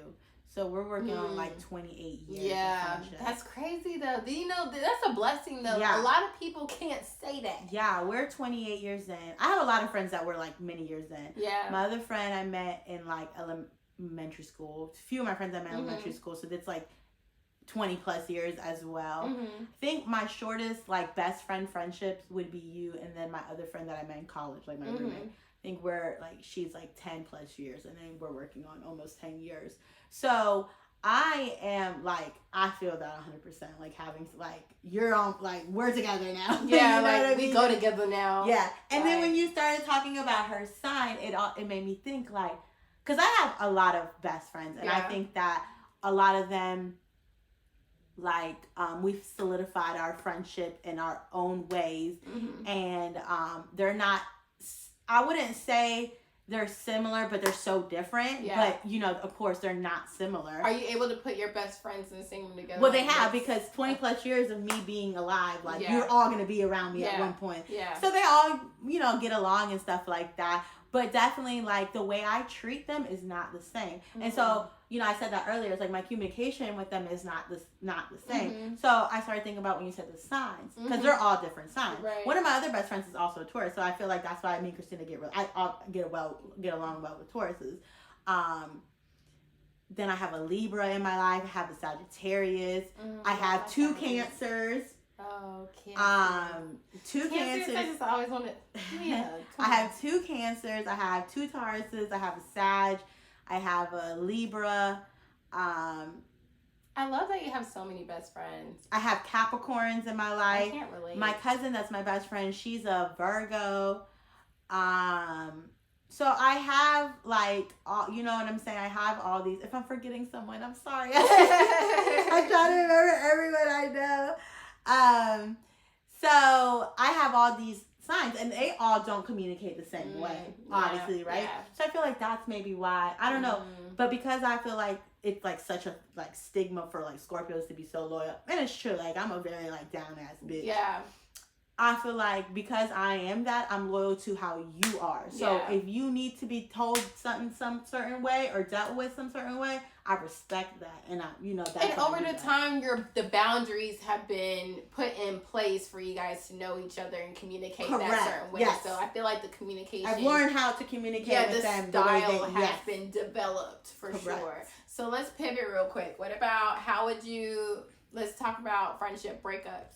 So we're working on like 28 years. Yeah, that's crazy though. Do you know that's a blessing though? Yeah. A lot of people can't say that. Yeah, we're 28 years in. I have a lot of friends that were like many years in. Yeah. My other friend I met in like elementary school. A few of my friends I met in elementary school, so that's like 20 plus years as well. I think my shortest like best friend friendships would be you, and then my other friend that I met in college, like my roommate. I think we're like, she's like 10 plus years, and then we're working on almost 10 years. So I am like, I feel that 100%, like having like, you're on, like we're together now. Yeah, you know like we go together now. Yeah. And then when you started talking about her sign, it made me think like, because I have a lot of best friends, and I think that a lot of them, like we've solidified our friendship in our own ways, and they're not, I wouldn't say they're similar, but they're so different. Yeah. But, you know, of course, they're not similar. Are you able to put your best friends in the same room together? Well, they have, because 20 plus years of me being alive, like, you're all going to be around me at one point. Yeah. So they all, you know, get along and stuff like that. But definitely, like, the way I treat them is not the same. And so, you know, I said that earlier. It's like my communication with them is not the same. So I started thinking about when you said the signs, because they're all different signs. Right. One of my other best friends is also a Taurus, so I feel like that's why me and Christina get along well with Tauruses. Then I have a Libra in my life. I have a Sagittarius. I have 2 Cancers. Oh, Cancer. 2 Cancers. I just always wanted. Yeah. I have 2 Cancers. I have 2 Tauruses. I have a Sag. I have a Libra. I love that you have so many best friends. I have Capricorns in my life. I can't relate. My cousin, that's my best friend, she's a Virgo. So I have like all, you know what I'm saying? I have all these. If I'm forgetting someone, I'm sorry. I'm trying to remember everyone I know. So I have all these signs, and they all don't communicate the same way, obviously, right? Yeah. So I feel like that's maybe why, I don't know, but because I feel like it's like such a like stigma for like Scorpios to be so loyal, and it's true, like I'm a very like down ass bitch. Yeah. I feel like because I am that, I'm loyal to how you are. So if you need to be told something some certain way or dealt with some certain way, I respect that, and that's. And over the time, the boundaries have been put in place for you guys to know each other and communicate that certain way. Yes. So I feel like the communication. I've learned how to communicate with them. The style has been developed for sure. So let's pivot real quick. What about let's talk about friendship breakups.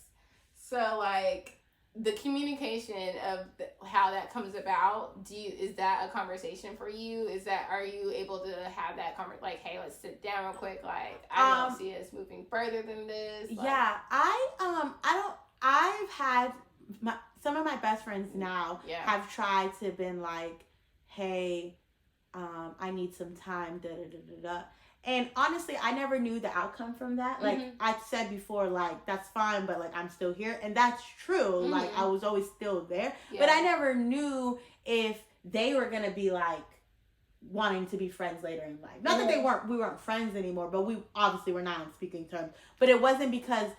So like, the communication of how that comes about, is that a conversation for you? Are you able to have that conversation? Like, hey, let's sit down real quick. Like, I don't see us moving further than this. Like, yeah, I've had some of my best friends now have tried to been like, hey, I need some time, da da da da da. And honestly, I never knew the outcome from that. Like I said before, like, that's fine, but like I'm still here. And that's true. Like I was always still there. Yeah. But I never knew if they were going to be like wanting to be friends later in life. Not that we weren't friends anymore, but we obviously were not on speaking terms. But it wasn't because,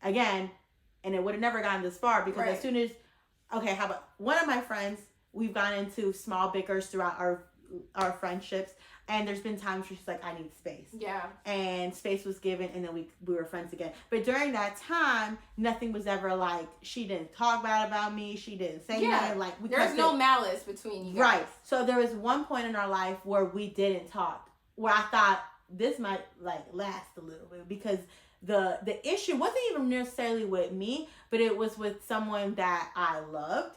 again, and it would have never gotten this far, because as soon as, okay, how about one of my friends, we've gone into small bickers throughout our friendships. And there's been times where she's like, I need space. Yeah. And space was given, and then we were friends again. But during that time, nothing was ever like, she didn't talk bad about me. She didn't say nothing. Like, there's no malice between you guys. Right. So there was one point in our life where we didn't talk, where I thought this might like last a little bit, because the issue wasn't even necessarily with me, but it was with someone that I loved.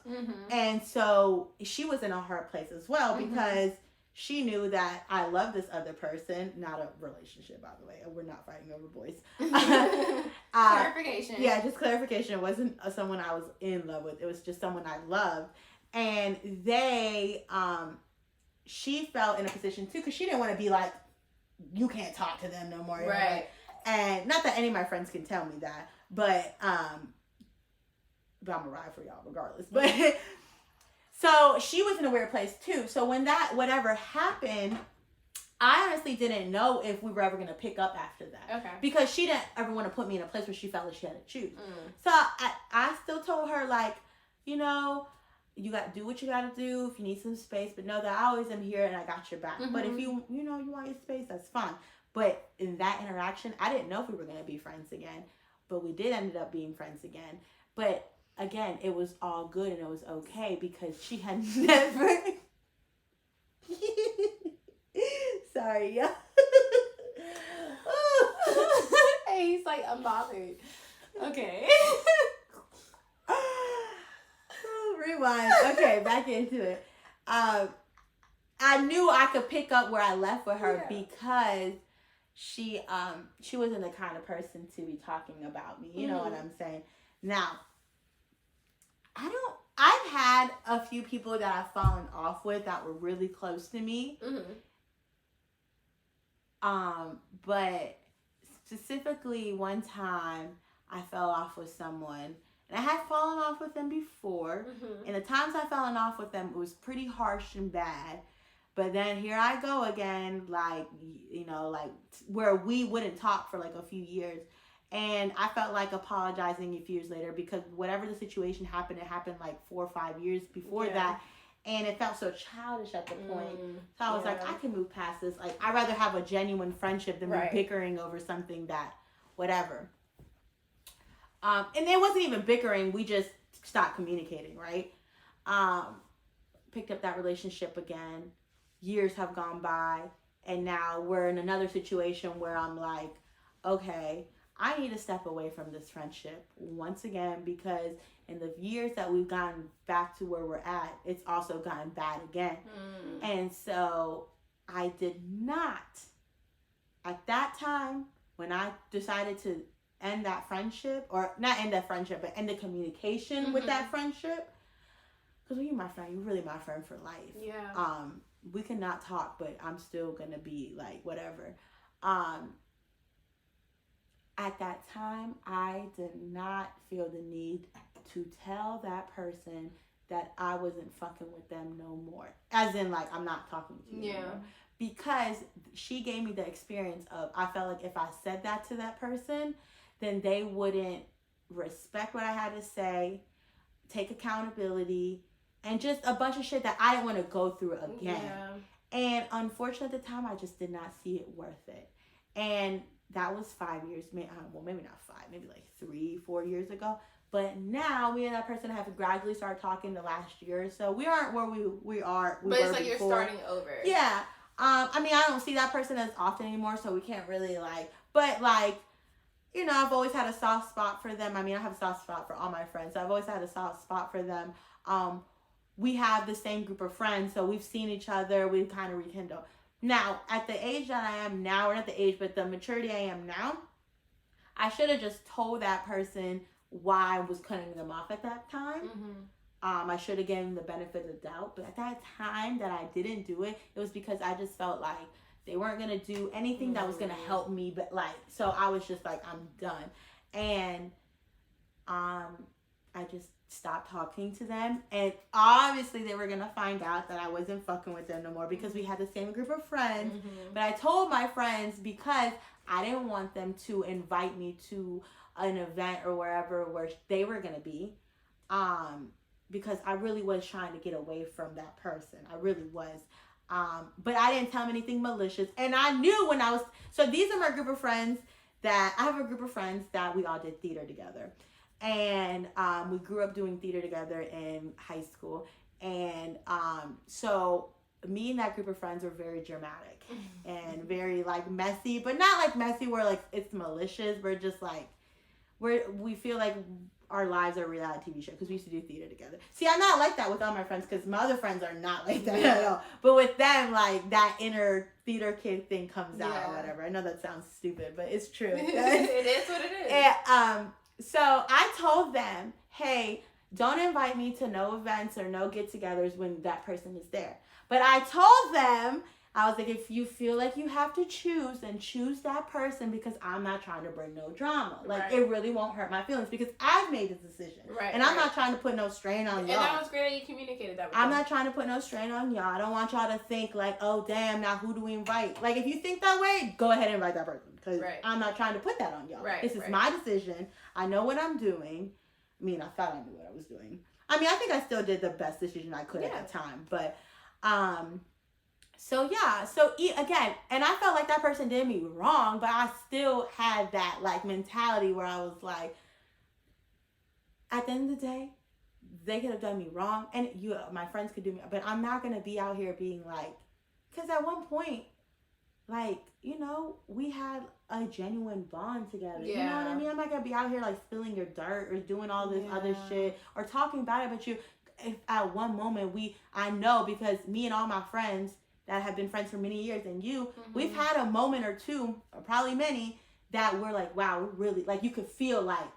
And so she was in a hard place as well, because she knew that I love this other person, not a relationship, by the way. We're not fighting over boys. Clarification. Yeah, just clarification. It wasn't someone I was in love with. It was just someone I loved. And she felt in a position too, because she didn't want to be like, you can't talk to them no more. Right. And not that any of my friends can tell me that, but I'm going to ride for y'all regardless. But so she was in a weird place too. So when that whatever happened, I honestly didn't know if we were ever going to pick up after that. Okay. Because she didn't ever want to put me in a place where she felt like she had to choose. So I still told her, like, you know, you got to do what you got to do if you need some space, but know that I always am here and I got your back. But if you want your space, that's fine. But in that interaction, I didn't know if we were going to be friends again. But we did end up being friends again. But again, it was all good and it was okay because she had never... Sorry, y'all. Hey, he's like, I'm bothered. Okay. Rewind. Okay, back into it. I knew I could pick up where I left with her because she wasn't the kind of person to be talking about me. You know what I'm saying? Now, I've had a few people that I've fallen off with that were really close to me. But specifically one time I fell off with someone, and I had fallen off with them before, and the times I fallen off with them, it was pretty harsh and bad. But then here I go again, like, you know, like where we wouldn't talk for like a few years. And I felt like apologizing a few years later because whatever the situation happened, it happened like 4 or 5 years before that. And it felt so childish at the point. So I was like, I can move past this. Like, I'd rather have a genuine friendship than be bickering over something that, whatever. And it wasn't even bickering. We just stopped communicating, right? Picked up that relationship again. Years have gone by. And now we're in another situation where I'm like, okay, I need to step away from this friendship once again because in the years that we've gotten back to where we're at, it's also gotten bad again. And so I did not, at that time, when I decided to end that friendship, or not end that friendship, but end the communication with that friendship, because when you're my friend, you're really my friend for life. We cannot talk, but I'm still going to be like, whatever. At that time, I did not feel the need to tell that person that I wasn't fucking with them no more. As in, like, I'm not talking to you anymore. Because she gave me the experience of, I felt like if I said that to that person, then they wouldn't respect what I had to say, take accountability, and just a bunch of shit that I didn't want to go through again. And unfortunately, at the time, I just did not see it worth it. And that was 5 years, maybe not 5, maybe like 3-4 years ago. But now me and that person have gradually started talking the last year or so. We aren't where we are. But it's like before. You're starting over. Yeah. I mean, I don't see that person as often anymore, so we can't really but you know, I've always had a soft spot for them. I mean, I have a soft spot for all my friends. So I've always had a soft spot for them. We have the same group of friends, so we've seen each other. We kind of rekindle. Now, at the age that I am now, or not the age, but the maturity I am now, I should have just told that person why I was cutting them off at that time. I should have given them the benefit of the doubt. But at that time that I didn't do it, it was because I just felt like they weren't going to do anything that was going to help me. But so I was just like, I'm done. And I just stopped talking to them, and obviously they were gonna find out that I wasn't fucking with them no more because we had the same group of friends. But I told my friends because I didn't want them to invite me to an event or wherever where they were gonna be, because I really was trying to get away from that person. I really was. But I didn't tell them anything malicious, and I knew when I was, so these are my group of friends that I have a group of friends that we all did theater together. And we grew up doing theater together in high school. And so me and that group of friends were very dramatic and very messy, but not messy where it's malicious. We're just we feel like our lives are a reality TV show because we used to do theater together. See, I'm not like that with all my friends because my other friends are not like that at all. But with them, that inner theater kid thing comes out or whatever. I know that sounds stupid, but it's true. It is what it is. And, so I told them, hey, don't invite me to no events or no get-togethers when that person is there. But I told them, I was like, if you feel like you have to choose, then choose that person, because I'm not trying to bring no drama. Like, it really won't hurt my feelings because I've made the decision. Right. And I'm not trying to put no strain on y'all. And that was great that you communicated that with I'm not trying to put no strain on y'all. I don't want y'all to think like, oh, damn, now who do we invite? Like, if you think that way, go ahead and invite that person. Because I'm not trying to put that on y'all. This is my decision. I know what I'm doing. I mean, I thought I knew what I was doing. I mean, I think I still did the best decision I could at the time. But, so yeah, again, and I felt like that person did me wrong, but I still had that like mentality where I was like, at the end of the day, they could have done me wrong, and my friends could do me, but I'm not gonna be out here being like, because at one point, like, you know, we had a genuine bond together. You know what I mean? I'm not gonna be out here like spilling your dirt or doing all this other shit or talking bad about you. If at one moment I know, because me and all my friends that have been friends for many years, and we've had a moment or two, or probably many, that we're like, wow, we're really, like, you could feel like,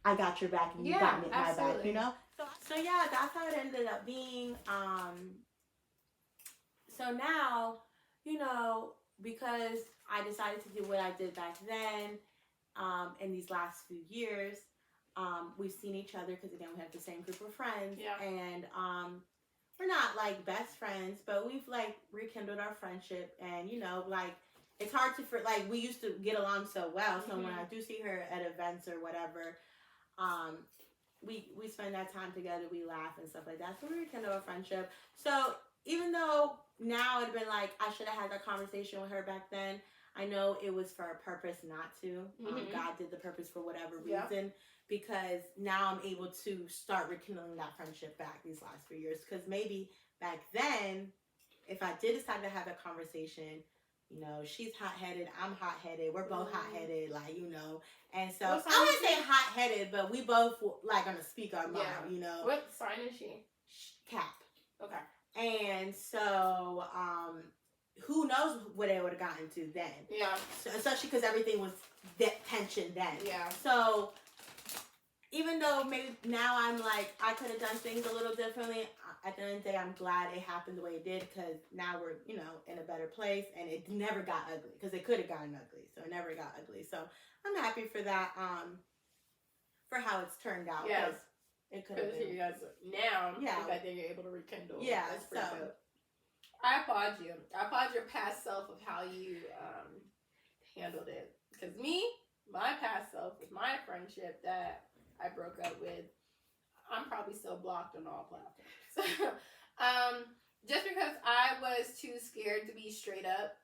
I got your back and you got me my back, you know? So yeah, that's how it ended up being. So now, you know, because I decided to do what I did back then, in these last few years, we've seen each other because, again, we have the same group of friends. And we're not like best friends, but we've like rekindled our friendship. And, you know, like, it's hard to, like, we used to get along so well. So when I do see her at events or whatever, we spend that time together, we laugh and stuff like that. So we rekindle our friendship. So even though now it'd been like, I should have had that conversation with her back then, I know it was for a purpose not to. God did the purpose for whatever reason, because now I'm able to start rekindling that friendship back these last few years. Because maybe back then, if I did decide to have that conversation, you know, she's hot-headed, I'm hot-headed, we're both hot-headed, like, you know. And so, I wouldn't say hot-headed, but we both, like, gonna speak our mind, you know. What sign is she? Cap. Okay. And so, who knows what it would have gotten to then. So, especially because everything was tension then. So, even though maybe now I'm like, I could have done things a little differently, at the end of the day, I'm glad it happened the way it did, because now we're, you know, in a better place, and it never got ugly, because it could have gotten ugly, so it never got ugly. So I'm happy for that, for how it's turned out. It could have been. You guys now, the fact that you're able to rekindle. That's pretty good. I applaud you. I applaud your past self of how you handled it. Because my past self with my friendship that I broke up with, I'm probably still blocked on all platforms. Just because I was too scared to be straight up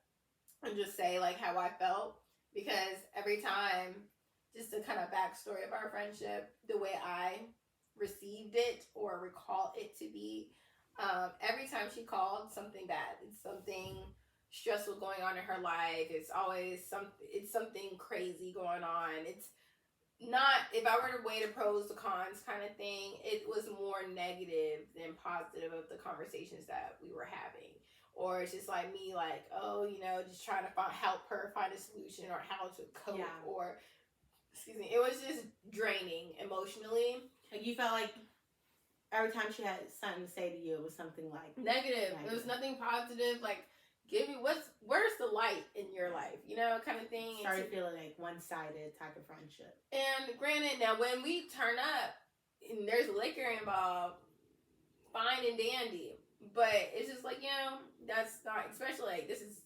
and just say like how I felt. Because every time, just the kind of backstory of our friendship, the way I received it or recall it to be, every time she called, something bad. It's something stressful going on in her life. It's always something crazy going on. It's not, if I were to weigh the pros, the cons kind of thing, it was more negative than positive of the conversations that we were having. Or it's just like me, like, oh, you know, just trying to help her find a solution or how to cope. Or, excuse me, it was just draining emotionally. Like, you felt like every time she had something to say to you, it was something like negative. It was nothing positive. Like, give me where's the light in your life, you know, kind of thing. Started feeling like one-sided type of friendship. And granted, now when we turn up and there's liquor involved, fine and dandy. But it's just like, you know, that's not, especially like, this is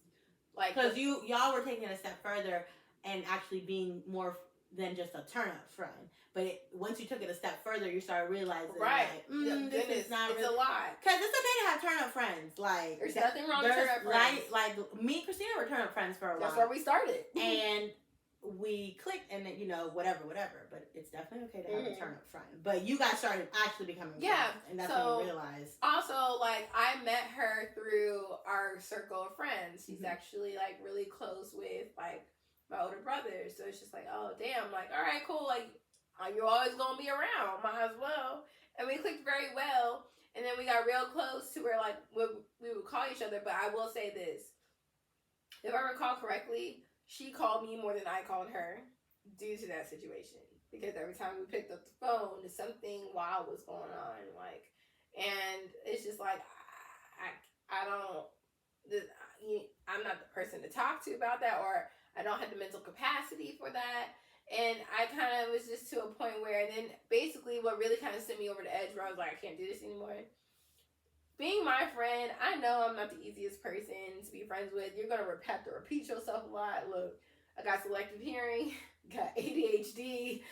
like, because y'all were taking it a step further and actually being more than just a turn-up friend. But once you took it a step further, you started realizing, like, this is not it's a lot. Because it's okay to have turn-up friends. Like, there's nothing wrong with turn-up friends. Like, me and Christina were turn-up friends for a while. That's where we started. And we clicked, and then, you know, whatever. But it's definitely okay to have a turn-up friend. But you guys started actually becoming friends. And that's when you realized. Also, like, I met her through our circle of friends. She's actually, like, really close with, like, my older brother. So it's just like, oh, damn. Like, all right, cool. Like, you're always going to be around. Might as well. And we clicked very well. And then we got real close to where, like, we would call each other. But I will say this. If I recall correctly, she called me more than I called her due to that situation. Because every time we picked up the phone, something wild was going on. Like, and it's just like, I don't, I'm not the person to talk to about that, or I don't have the mental capacity for that. And I kind of was just to a point where, then basically what really kind of sent me over the edge where I was like, I can't do this anymore. Being my friend, I know I'm not the easiest person to be friends with. You're going to have to repeat yourself a lot. Look, I got selective hearing, got ADHD.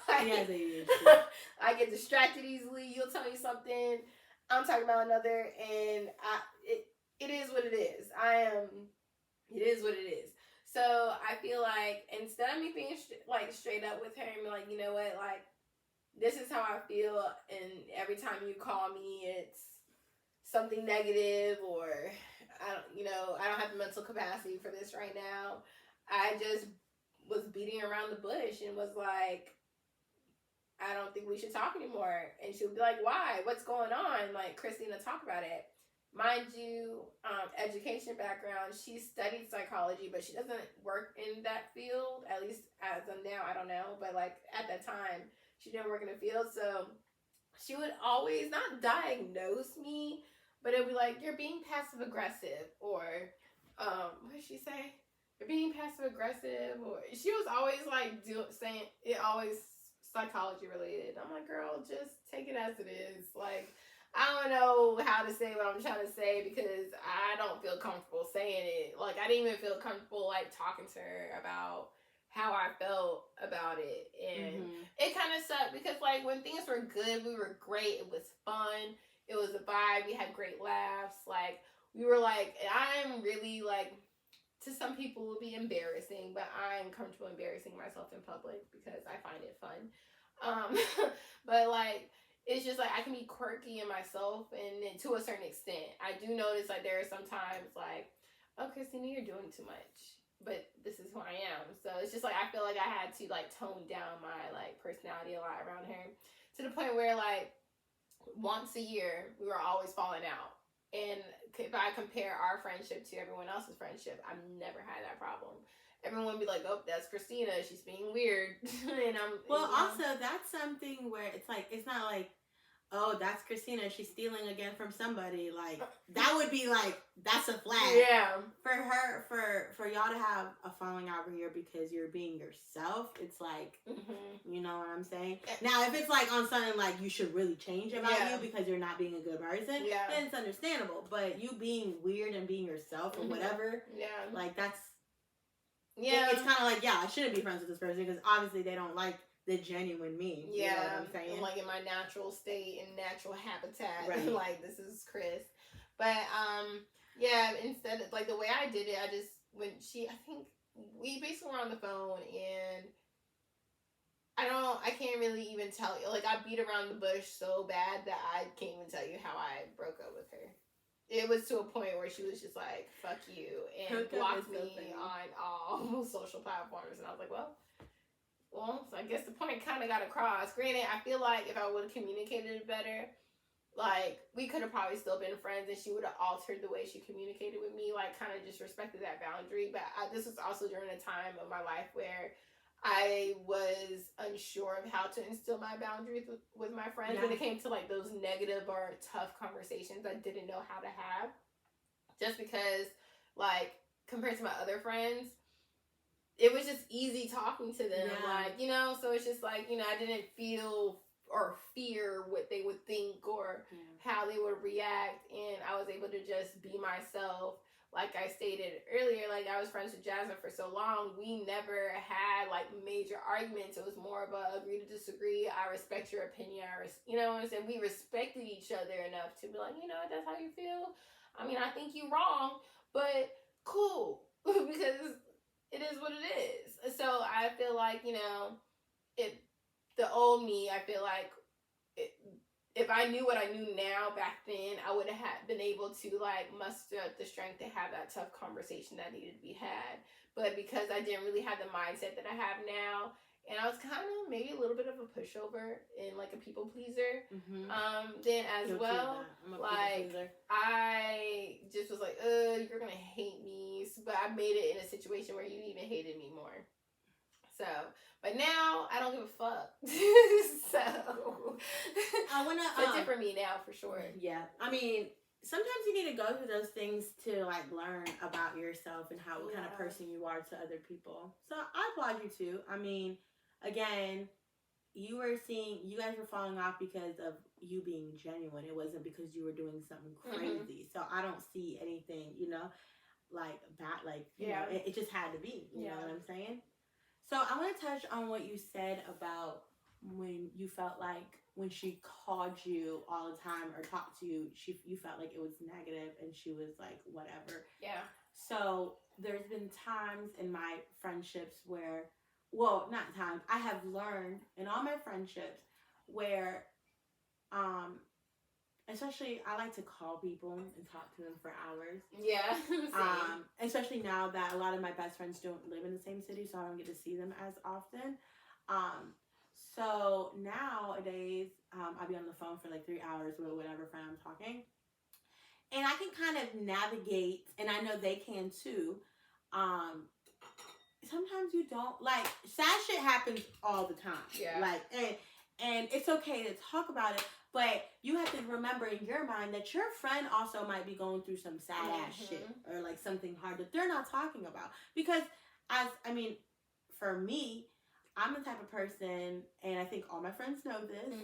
ADHD. I get distracted easily. You'll tell me something, I'm talking about another, and it is what it is. It is what it is. So I feel like instead of me being straight up with her and be like, you know what, like, this is how I feel, and every time you call me, it's something negative, or I don't have the mental capacity for this right now. I just was beating around the bush and was like, I don't think we should talk anymore. And she would be like, why? What's going on? Like, Christina, talk about it. Mind you, education background, she studied psychology, but she doesn't work in that field, at least as of now, I don't know. But like at that time, she didn't work in the field. So she would always not diagnose me, but it would be like, you're being passive aggressive, or what did she say? You're being passive aggressive, or she was always like saying it, always psychology related. I'm like, girl, just take it as it is. Like, I don't know how to say what I'm trying to say because I don't feel comfortable saying it. Like, I didn't even feel comfortable like talking to her about how I felt about it. And it kind of sucked because like when things were good, we were great. It was fun. It was a vibe. We had great laughs. Like, we were like, I'm really like, to some people it would be embarrassing, but I'm comfortable embarrassing myself in public because I find it fun. But like, it's just like I can be quirky in myself, and then to a certain extent, I do notice like there are sometimes like, oh, Christina, you're doing too much, but this is who I am. So it's just like I feel like I had to like tone down my like personality a lot around her, to the point where like once a year we were always falling out. And if I compare our friendship to everyone else's friendship, I've never had that problem. Everyone would be like, oh, that's Christina, she's being weird. And also that's something where it's like, it's not like, oh, that's Christina, she's stealing again from somebody. Like, that would be like, that's a flag. Yeah. For her, for y'all to have a falling out over here because you're being yourself, it's like, you know what I'm saying? Now, if it's like on something like you should really change about you because you're not being a good person, then it's understandable. But you being weird and being yourself or whatever, like that's, it's kind of like, I shouldn't be friends with this person because obviously they don't like the genuine me. You know what I'm saying? Like in my natural state and natural habitat. Right. Like, this is Chris. But instead of like the way I did it, I think we basically were on the phone, and I can't really even tell you. Like, I beat around the bush so bad that I can't even tell you how I broke up with her. It was to a point where she was just like, fuck you, and blocked me on all social platforms. And I was like, well, so I guess the point kind of got across. Granted, I feel like if I would have communicated it better, like, we could have probably still been friends, and she would have altered the way she communicated with me, like, kind of just respected that boundary. But this was also during a time of my life where I was unsure of how to instill my boundaries with my friends when it came to, like, those negative or tough conversations I didn't know how to have. Just because, like, compared to my other friends, it was just easy talking to them, like, you know, so it's just like, you know, I didn't feel or fear what they would think or how they would react, and I was able to just be myself. Like I stated earlier, like, I was friends with Jasmine for so long, we never had, like, major arguments. It was more of a agree to disagree, I respect your opinion, you know what I'm saying? We respected each other enough to be like, you know, that's how you feel? I mean, I think you're wrong, but cool, because it is what it is. So I feel like, you know, the old me, I feel like if I knew what I knew now back then, I would have been able to, like, muster up the strength to have that tough conversation that needed to be had. But because I didn't really have the mindset that I have now, and I was kind of maybe a little bit of a pushover and, like, a people pleaser, then as well, like, I just was like, you're gonna hate me. But I made it in a situation where you even hated me more. So, but now I don't give a fuck. So I wanna. It's different for me now, for sure. Yeah, I mean, sometimes you need to go through those things to like learn about yourself and what kind of person you are to other people. So I applaud you too. I mean, again, you guys were falling off because of you being genuine. It wasn't because you were doing something crazy. So I don't see anything, like that, like, you know, it just had to be, you know what I'm saying? So I want to touch on what you said about when you felt like when she called you all the time or talked to you, you felt like it was negative and she was like, whatever. Yeah. So there's been times in my friendships where, well, not times, I have learned in all my friendships where, especially I like to call people and talk to them for hours. Yeah. Especially now that a lot of my best friends don't live in the same city, so I don't get to see them as often. So nowadays, I'll be on the phone for like 3 hours with whatever friend I'm talking. And I can kind of navigate, and I know they can too. Sometimes you don't, like, sad shit happens all the time. Yeah. Like, and it's okay to talk about it, but you have to remember in your mind that your friend also might be going through some sad ass shit or like something hard that they're not talking about. Because for me, I'm the type of person, and I think all my friends know this,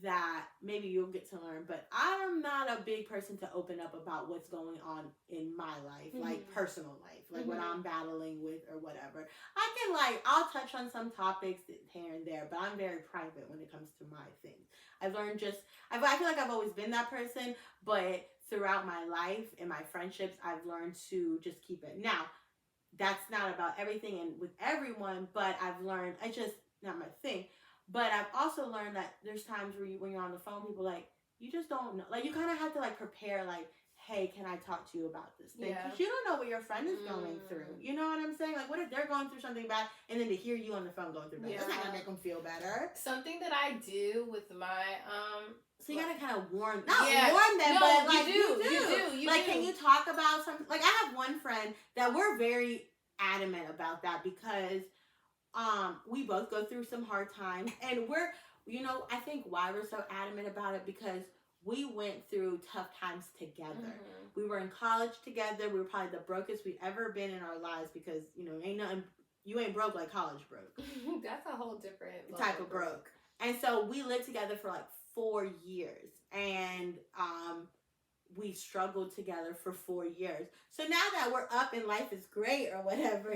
that maybe you'll get to learn, but I'm not a big person to open up about what's going on in my life, like personal life, like what I'm battling with or whatever. I'll touch on some topics here and there, but I'm very private when it comes to my things. I've learned I feel like I've always been that person, but throughout my life and my friendships, I've learned to just keep it. Now, that's not about everything and with everyone, but I've learned, it's just not my thing. But I've also learned that there's times where when you're on the phone, people like, you just don't know. Like, you kind of have to like prepare, like, hey, can I talk to you about this thing? Because you don't know what your friend is going through. You know what I'm saying? Like, what if they're going through something bad, and then to hear you on the phone going through that, that's not going to make them feel better. Something that I do with my, so you gotta kind of warn them, but like you do. Like, can you talk about something? Like, I have one friend that we're very adamant about that because we both go through some hard times, and we're, I think why we're so adamant about it because we went through tough times together. We were in college together. We were probably the brokest we've ever been in our lives because, ain't nothing, you ain't broke like college broke. That's a whole different type of broke. And so we lived together for like 4 years, and we struggled together for 4 years. So now that we're up and life is great or whatever,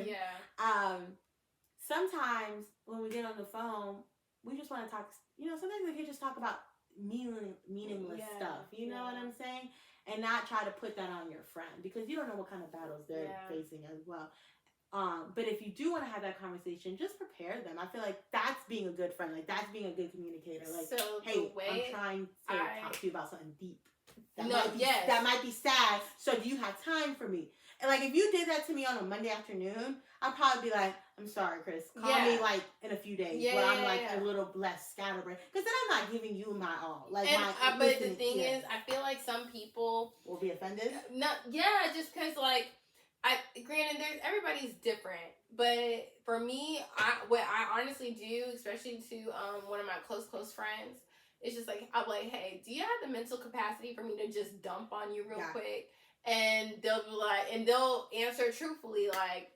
sometimes when we get on the phone, we just want to talk. Sometimes we can just talk about meaningless stuff. You know what I'm saying? And not try to put that on your friend because you don't know what kind of battles they're facing as well. But if you do want to have that conversation, just prepare them. I feel like that's being a good friend. Like, that's being a good communicator. Like, so hey, I'm trying to talk to you about something deep. That might be sad. So do you have time for me? And like, if you did that to me on a Monday afternoon, I'd probably be like, I'm sorry, Chris. Call me like in a few days where I'm like a little less scatterbrained. Because then I'm not giving you my all. Like, but the thing is, I feel like some people will be offended. Just because like, granted, everybody's different, but for me, what I honestly do, especially to one of my close friends, it's just like, I'm like, hey, do you have the mental capacity for me to just dump on you real quick? And they'll be like, and they'll answer truthfully, like,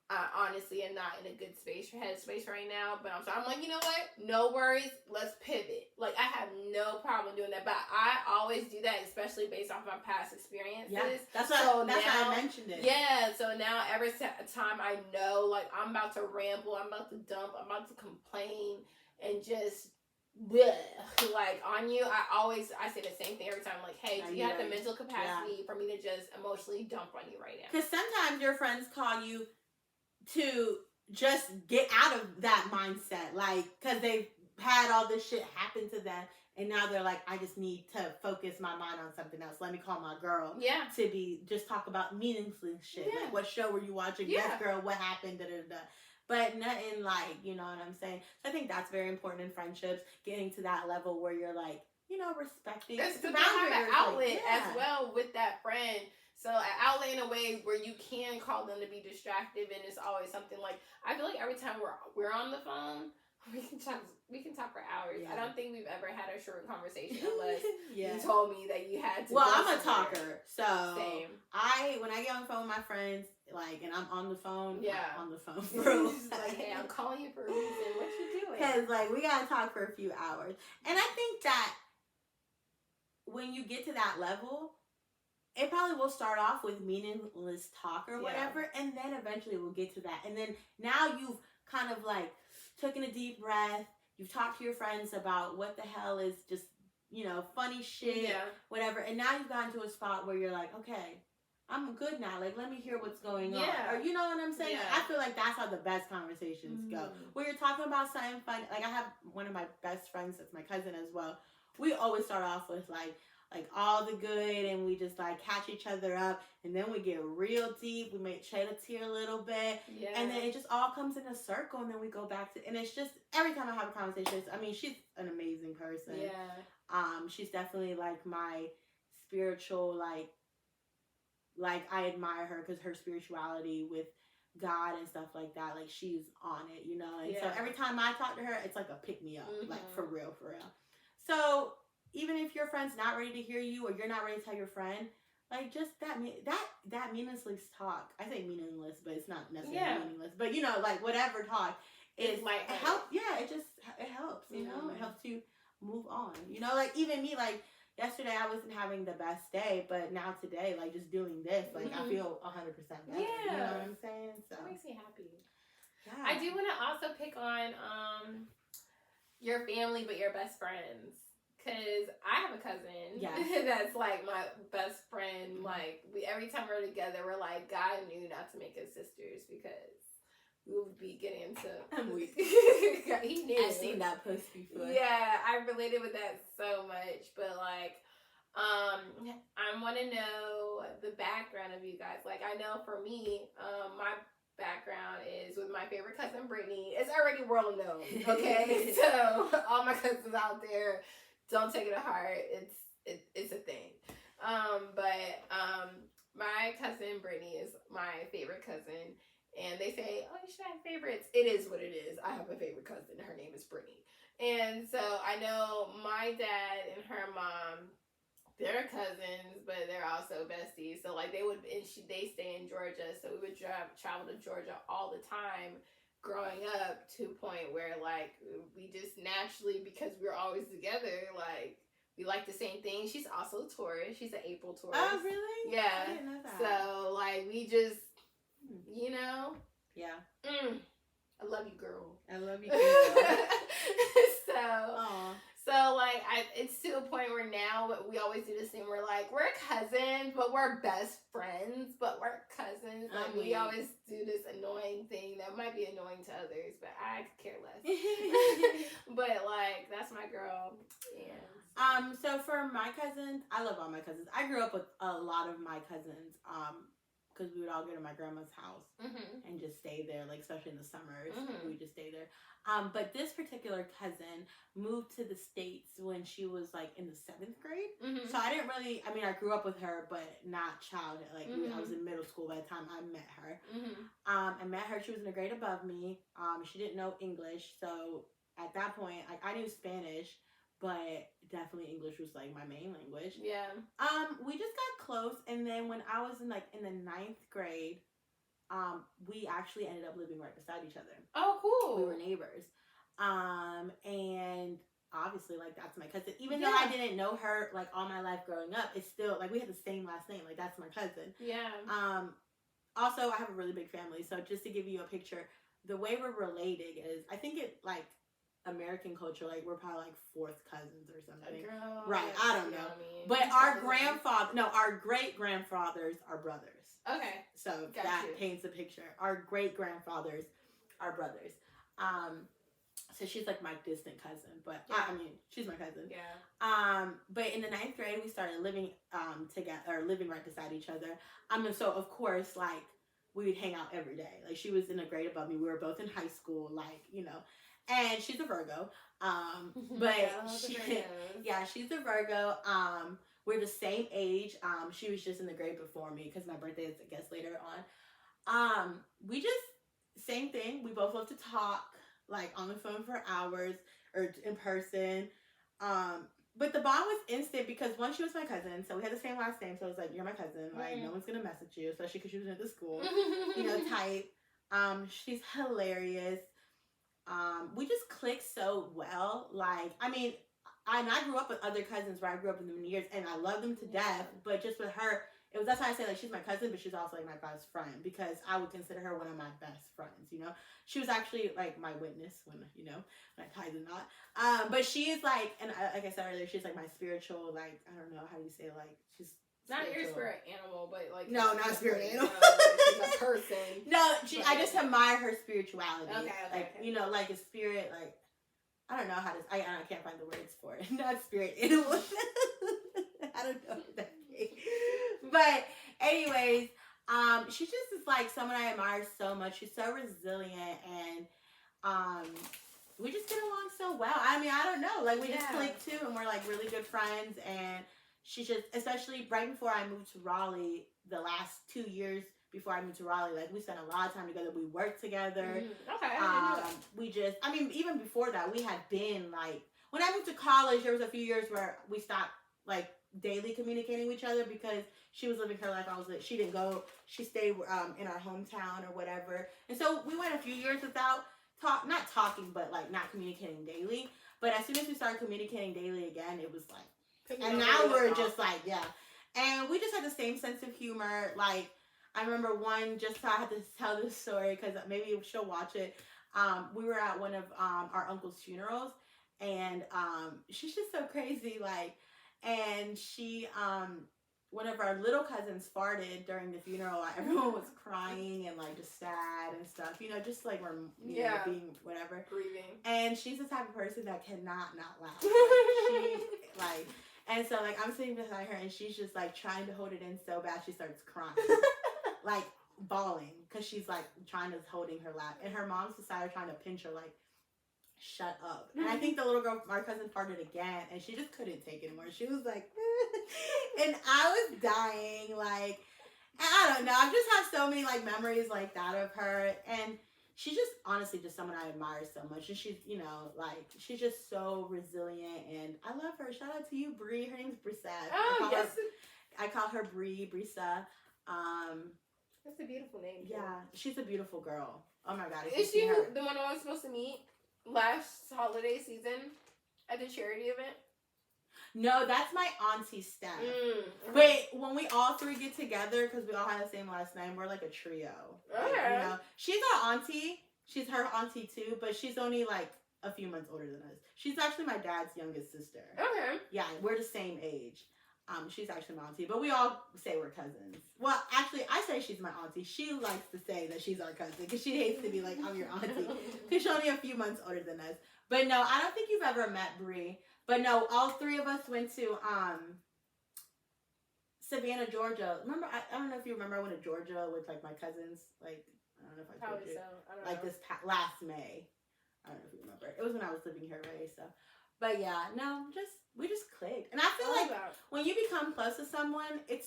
I honestly am not in a good headspace right now, but I'm like, you know what? No worries. Let's pivot. Like, I have no problem doing that, but I always do that, especially based off my past experiences. Yeah, that's why I mentioned it. Yeah, so now every time I know, like, I'm about to ramble, I'm about to dump, I'm about to complain, and just like on you, I say the same thing every time. Like, hey, do you have the mental capacity for me to just emotionally dump on you right now? Because sometimes your friends call you to just get out of that mindset, like, because they've had all this shit happen to them, and now they're like, I just need to focus my mind on something else. Let me call my girl to just talk about meaningless shit. Like, what show were you watching? Yes, girl, what happened? Da, da, da. But nothing like, you know what I'm saying? So I think that's very important in friendships, getting to that level where you're like, respecting. It's to have an outlet as well with that friend. So an outlet in a way where you can call them to be distracted, and it's always something like, I feel like every time we're on the phone, We can talk. We can talk for hours. Yeah. I don't think we've ever had a short conversation unless yeah. you told me that you had to. Well, I'm a talker, so same. When I get on the phone with my friends, like, and I'm on the phone, yeah, I'm on the phone for a like, hey, I'm calling you for a reason. What you doing? Because like we gotta talk for a few hours, and I think that when you get to that level, it probably will start off with meaningless talk or whatever, and then eventually we'll get to that, and then now you've kind of like taken a deep breath. You've talked to your friends about what the hell is just, funny shit, whatever. And now you've gotten to a spot where you're like, okay, I'm good now. Like, let me hear what's going on. Or you know what I'm saying? Yeah. I feel like that's how the best conversations go. When you're talking about something fun. Like, I have one of my best friends that's my cousin as well. We always start off with like all the good, and we just like catch each other up, and then we get real deep. We may shed a tear a little bit, and then it just all comes in a circle, and then we go back to, and it's just every time I have a conversation. I mean, she's an amazing person. She's definitely like my spiritual, like I admire her because her spirituality with God and stuff like that, like she's on it, and so every time I talk to her, it's like a pick me up, like for real. So even if your friend's not ready to hear you, or you're not ready to tell your friend, like just that meaningless talk. I say meaningless, but it's not necessarily meaningless. But like whatever talk is like it helps. Yeah, it helps. It helps you move on. Like even me, like yesterday I wasn't having the best day, but now today, like just doing this, like I feel 100% better. Yeah, you know what I'm saying? So that makes me happy. Yeah. I do want to also pick on your family, but your best friends. Because I have a cousin that's like my best friend. Like every time we're together, we're like, God knew not to make us sisters because we would be getting into. He knew. I've seen that post before. Yeah, I related with that so much. But like, I want to know the background of you guys. Like, I know for me, my background is with my favorite cousin Brittany. It's already world known. Okay, so all my cousins out there. Don't take it to heart. It's a thing. But my cousin Brittany is my favorite cousin, and they say, "Oh, you should have favorites." It is what it is. I have a favorite cousin. Her name is Brittany, and so I know my dad and her mom, they're cousins, but they're also besties. So like they stay in Georgia, so we would travel to Georgia all the time. Growing up to a point where like we just naturally, because we're always together, like we like the same thing. She's also a Taurus. She's an April Taurus. Oh really? Yeah. I didn't know that. So like we just, Yeah. I love you, girl. I love you, girl. So like it's to a point where now we always do this thing. We're like, we're cousins, but we're best friends, but we're cousins. Like we always do this annoying thing that might be annoying to others, but I could care less. But like that's my girl. Yeah. So for my cousins, I love all my cousins. I grew up with a lot of my cousins. Because we would all go to my grandma's house and just stay there, like especially in the summers, we would just stay there. But this particular cousin moved to the States when she was like in the 7th grade. So I didn't really, I grew up with her, but not childhood. Like I was in middle school by the time I met her. I met her, she was in a grade above me. She didn't know English. So at that point, I knew Spanish, but definitely English was like my main language. Yeah. We just got close, and then when I was in the 9th grade, we actually ended up living right beside each other. Oh, cool. We were neighbors. And obviously like that's my cousin. Even though I didn't know her like all my life growing up, it's still like we had the same last name. Like that's my cousin. Yeah. Also I have a really big family, so just to give you a picture, the way we're related is I think it like American culture, like we're probably like 4th cousins or something. Girl, right, I don't know. But our great grandfathers are brothers. Okay. So that paints a picture. Our great grandfathers are brothers. So she's like my distant cousin, but she's my cousin. Yeah. But in the 9th grade we started living together, or living right beside each other. And so of course like we would hang out every day. Like she was in a grade above me. We were both in high school, like, and she's a Virgo. But she's a Virgo. We're the same age. She was just in the grade before me because my birthday is, I guess, later on. We just, same thing. We both love to talk. like on the phone for hours or in person. But the bond was instant because one, she was my cousin, so we had the same last name. So I was like, "You're my cousin. Like, no one's gonna message you, especially because she was at the school, type." She's hilarious. We just clicked so well. Like, I mean, I grew up with other cousins where I grew up with them in years, and I love them to death. But just with her, it was, that's why I say like she's my cousin, but she's also like my best friend because I would consider her one of my best friends. She was actually like my witness when I tied the knot. But she is like, and like I said earlier, she's like my spiritual, like, I don't know how do you say, like, she's not your spirit animal, but like no, not spirit animal. She's a person. No, I just admire her spirituality. Okay. Like, like a spirit, like, I don't know how to. I can't find the words for it. Not spirit animal. I don't know what that is. But anyways, she just is like someone I admire so much. She's so resilient, and we just get along so well. I mean, I don't know. Like, we just click too, and we're like really good friends. And she just, especially right before I moved to Raleigh, the last 2 years before I moved to Raleigh, like, we spent a lot of time together. We worked together. Okay. We just, I mean, even before that, we had been, like, when I moved to college, there was a few years where we stopped, like, daily communicating with each other because she was living her life. She didn't go, she stayed in our hometown or whatever. And so we went a few years without not talking, but, like, not communicating daily. But as soon as we started communicating daily again, it was like, and now we're just like, and we just had the same sense of humor. Like, I remember one, just so I had to tell this story because maybe she'll watch it. We were at one of our uncle's funerals, and she's just so crazy. Like, and she, one of our little cousins farted during the funeral. Everyone was crying and like just sad and stuff. Just like we're being whatever, grieving. And she's the type of person that cannot not laugh. Like, and so like I'm sitting beside her, and she's just like trying to hold it in so bad she starts crying. Like bawling because she's like trying to holding her lap, and her mom's beside her trying to pinch her, like, shut up. And I think the little girl, my cousin, farted again, and she just couldn't take it anymore. She was like, and I was dying. Like, I don't know. I just have so many like memories like that of her, and she's just honestly just someone I admire so much. And she's like she's just so resilient, and I love her. Shout out to you, Bree. Her name's Brissette. Oh, yes. I call her Brisa. That's a beautiful name. Yeah, she's a beautiful girl. Oh my God. Is she the one I was supposed to meet last holiday season at the charity event? No, that's my auntie Steph. But when we all three get together, because we all have the same last name, we're like a trio. Okay. Like, she's our auntie. She's her auntie too, but she's only like a few months older than us. She's actually my dad's youngest sister. Okay. Yeah, we're the same age. She's actually my auntie, but we all say we're cousins. Well, actually, I say she's my auntie. She likes to say that she's our cousin because she hates to be like, I'm your auntie. Because she's only a few months older than us. But no, I don't think you've ever met Bree. But no, all three of us went to Savannah, Georgia. Remember, I don't know if you remember I went to Georgia with like my cousins. Like, I don't know if I told you. So. I don't know. This last May. I don't know if you remember. It was when I was living here, right? So. But yeah, no, we just clicked. And I feel like when you become close to someone, it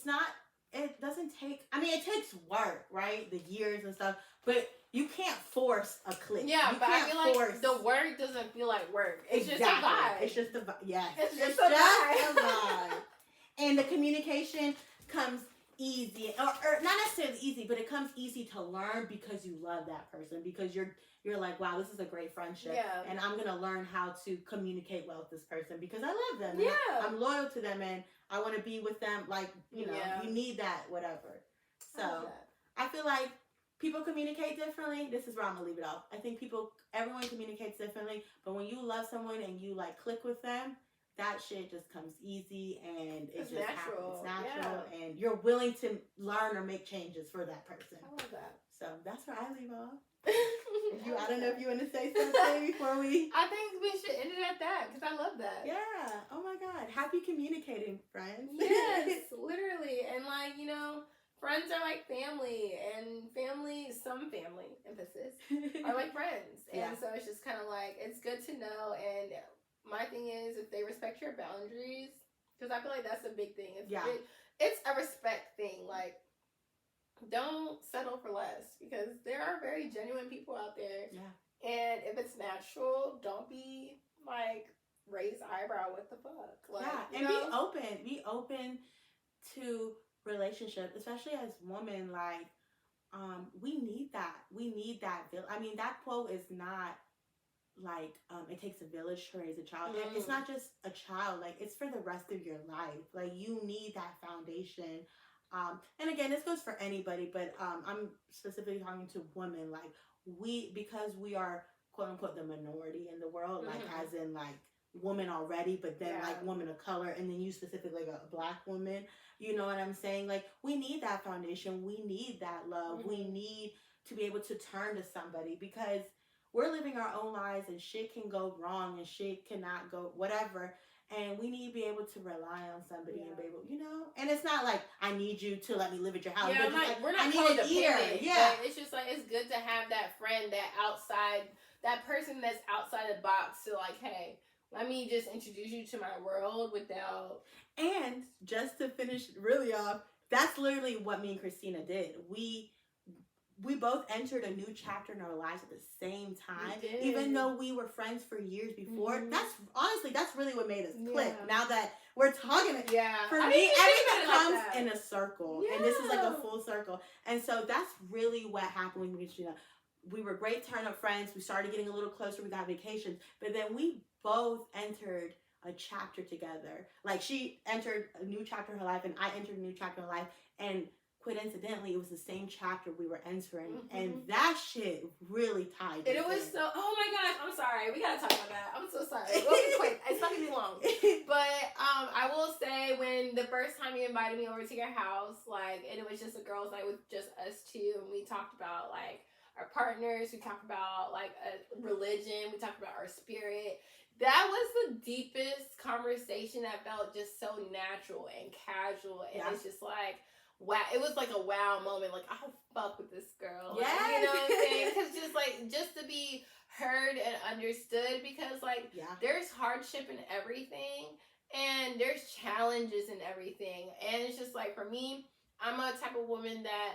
doesn't take, I mean, it takes work, right? The years and stuff, but you can't force a click. Yeah, but I feel like the work doesn't feel like work. It's just a vibe. It's just a vibe. Yes. It's just a vibe. And the communication comes easy, or not necessarily easy, but it comes easy to learn because you love that person, because you're like, wow, this is a great friendship, and I'm gonna learn how to communicate well with this person because I love them. Yeah, I'm loyal to them, and I want to be with them. Like, you need that, whatever. So I feel like people communicate differently. This is where I'm gonna leave it off. I think everyone communicates differently, but when you love someone and you like click with them, that shit just comes easy, and it's just natural. Happens. It's natural, and you're willing to learn or make changes for that person. I love that. So that's where I leave off. I don't know if you want to say something before we. I think we should end it at that because I love that. Yeah. Oh my God. Happy communicating, friends. Yes, literally, and like friends are like family, and some family emphasis are like friends, and so it's just kind of like it's good to know. And my thing is, if they respect your boundaries, because I feel like that's a big thing. It's a respect thing. Like, don't settle for less, because there are very genuine people out there. Yeah. And if it's natural, don't be like raised eyebrow. What the fuck? Like, and be open to relationship, especially as women. Like, we need that. We need that. I mean, that quote is not like it takes a village to raise a child. And it's not just a child. Like, it's for the rest of your life. Like, you need that foundation. And again, this goes for anybody, but I'm specifically talking to women. Like, because we are quote unquote the minority in the world, like as in like woman already, but then like woman of color, and then you specifically like a black woman. You know what I'm saying? Like, we need that foundation. We need that love. We need to be able to turn to somebody, because we're living our own lives and shit can go wrong and shit cannot go whatever. And we need to be able to rely on somebody and be able, and it's not like I need you to let me live at your house. Yeah, but we're not codependent. Yeah, it's just like it's good to have that friend, that person that's outside the box. To like, hey, let me just introduce you to my world without. And just to finish really off, that's literally what me and Christina did. We both entered a new chapter in our lives at the same time, even though we were friends for years before. That's really what made us click. Now that we're talking, for me, everything comes in a circle, and this is like a full circle. And so that's really what happened with me and Christina. We were great turn-up friends. We started getting a little closer. We got vacations, but then we both entered a chapter together. Like, she entered a new chapter in her life, and I entered a new chapter in her life, and coincidentally, it was the same chapter we were entering, and that shit really tied. And it was so. Oh my gosh! I'm sorry. We gotta talk about that. I'm so sorry. We'll be quick. It's not gonna be long. But I will say, when the first time you invited me over to your house, like, and it was just a girls' night with just us two, and we talked about like our partners. We talked about like a religion. We talked about our spirit. That was the deepest conversation that felt just so natural and casual, and it's just like. Wow, it was like a wow moment. Like, I'll fuck with this girl. Yeah, you know what I'm saying? Because just to be heard and understood, because like there's hardship in everything, and there's challenges in everything, and it's just like, for me, I'm a type of woman that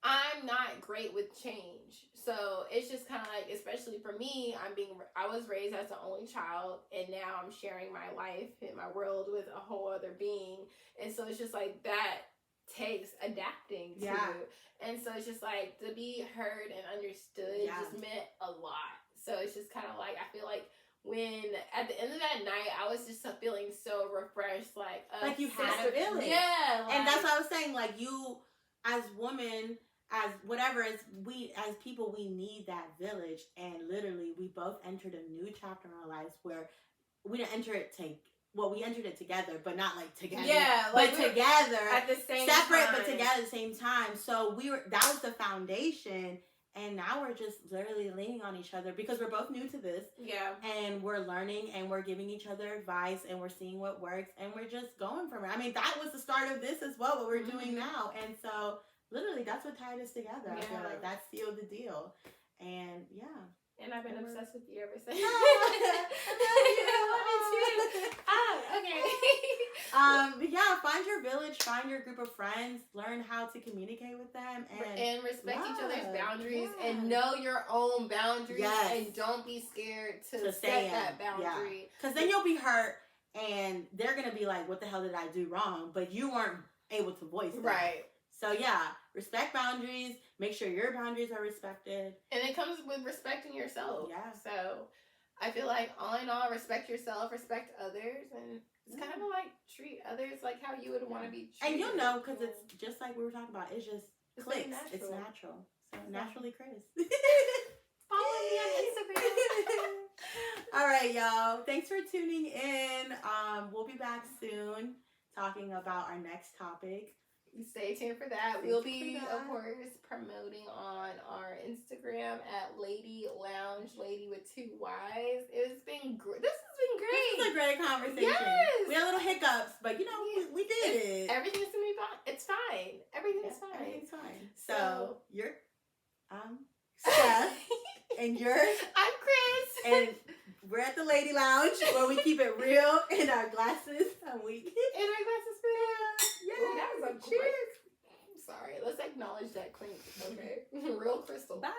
I'm not great with change. So it's just kind of like, especially for me, I was raised as the only child, and now I'm sharing my life and my world with a whole other being, and so it's just like that takes adapting to. And so it's just like, to be heard and understood just meant a lot. So it's just kind of like, I feel like when at the end of that night, I was just feeling so refreshed, like you had a village. And that's what I was saying, like, you as women, as whatever, as people, we need that village. And literally, we both entered a new chapter in our lives where we didn't enter it we entered it together, but not like together. Yeah, like but together at the same separate, time. But together at the same time. So that was the foundation, and now we're just literally leaning on each other because we're both new to this. Yeah, and we're learning, and we're giving each other advice, and we're seeing what works, and we're just going from it. I mean, that was the start of this as well. What we're doing now, and so literally, that's what tied us together. I feel like that sealed the deal, and And I've been obsessed with you ever since. Okay. Find your village, find your group of friends, learn how to communicate with them, and respect each other's boundaries, and know your own boundaries, and don't be scared to set that boundary. Because then you'll be hurt, and they're gonna be like, "What the hell did I do wrong?" But you weren't able to voice that. Right. So respect boundaries. Make sure your boundaries are respected. And it comes with respecting yourself. Yeah. So I feel like, all in all, respect yourself, respect others, and it's kind of like treat others like how you would want to be treated. And you'll know, because it's just like we were talking about. It's just clicks. It's natural. So naturally, Chris. Follow me on Instagram. All right, y'all. Thanks for tuning in. We'll be back soon talking about our next topic. Stay tuned for that. We'll be, of course, promoting on our Instagram at Ladyy Lounge, Lady with 2 Y's. It's been great. This has been great. This is a great conversation. Yes. We had little hiccups, but we did it. Everything's gonna be fine. It's fine. Everything's fine. Everything's fine. So you're Steph, and I'm Chris, and we're at the Ladyy Lounge where we keep it real in our glasses, and that was a cheers. Sorry, let's acknowledge that clink. Okay, real crystal. Bye.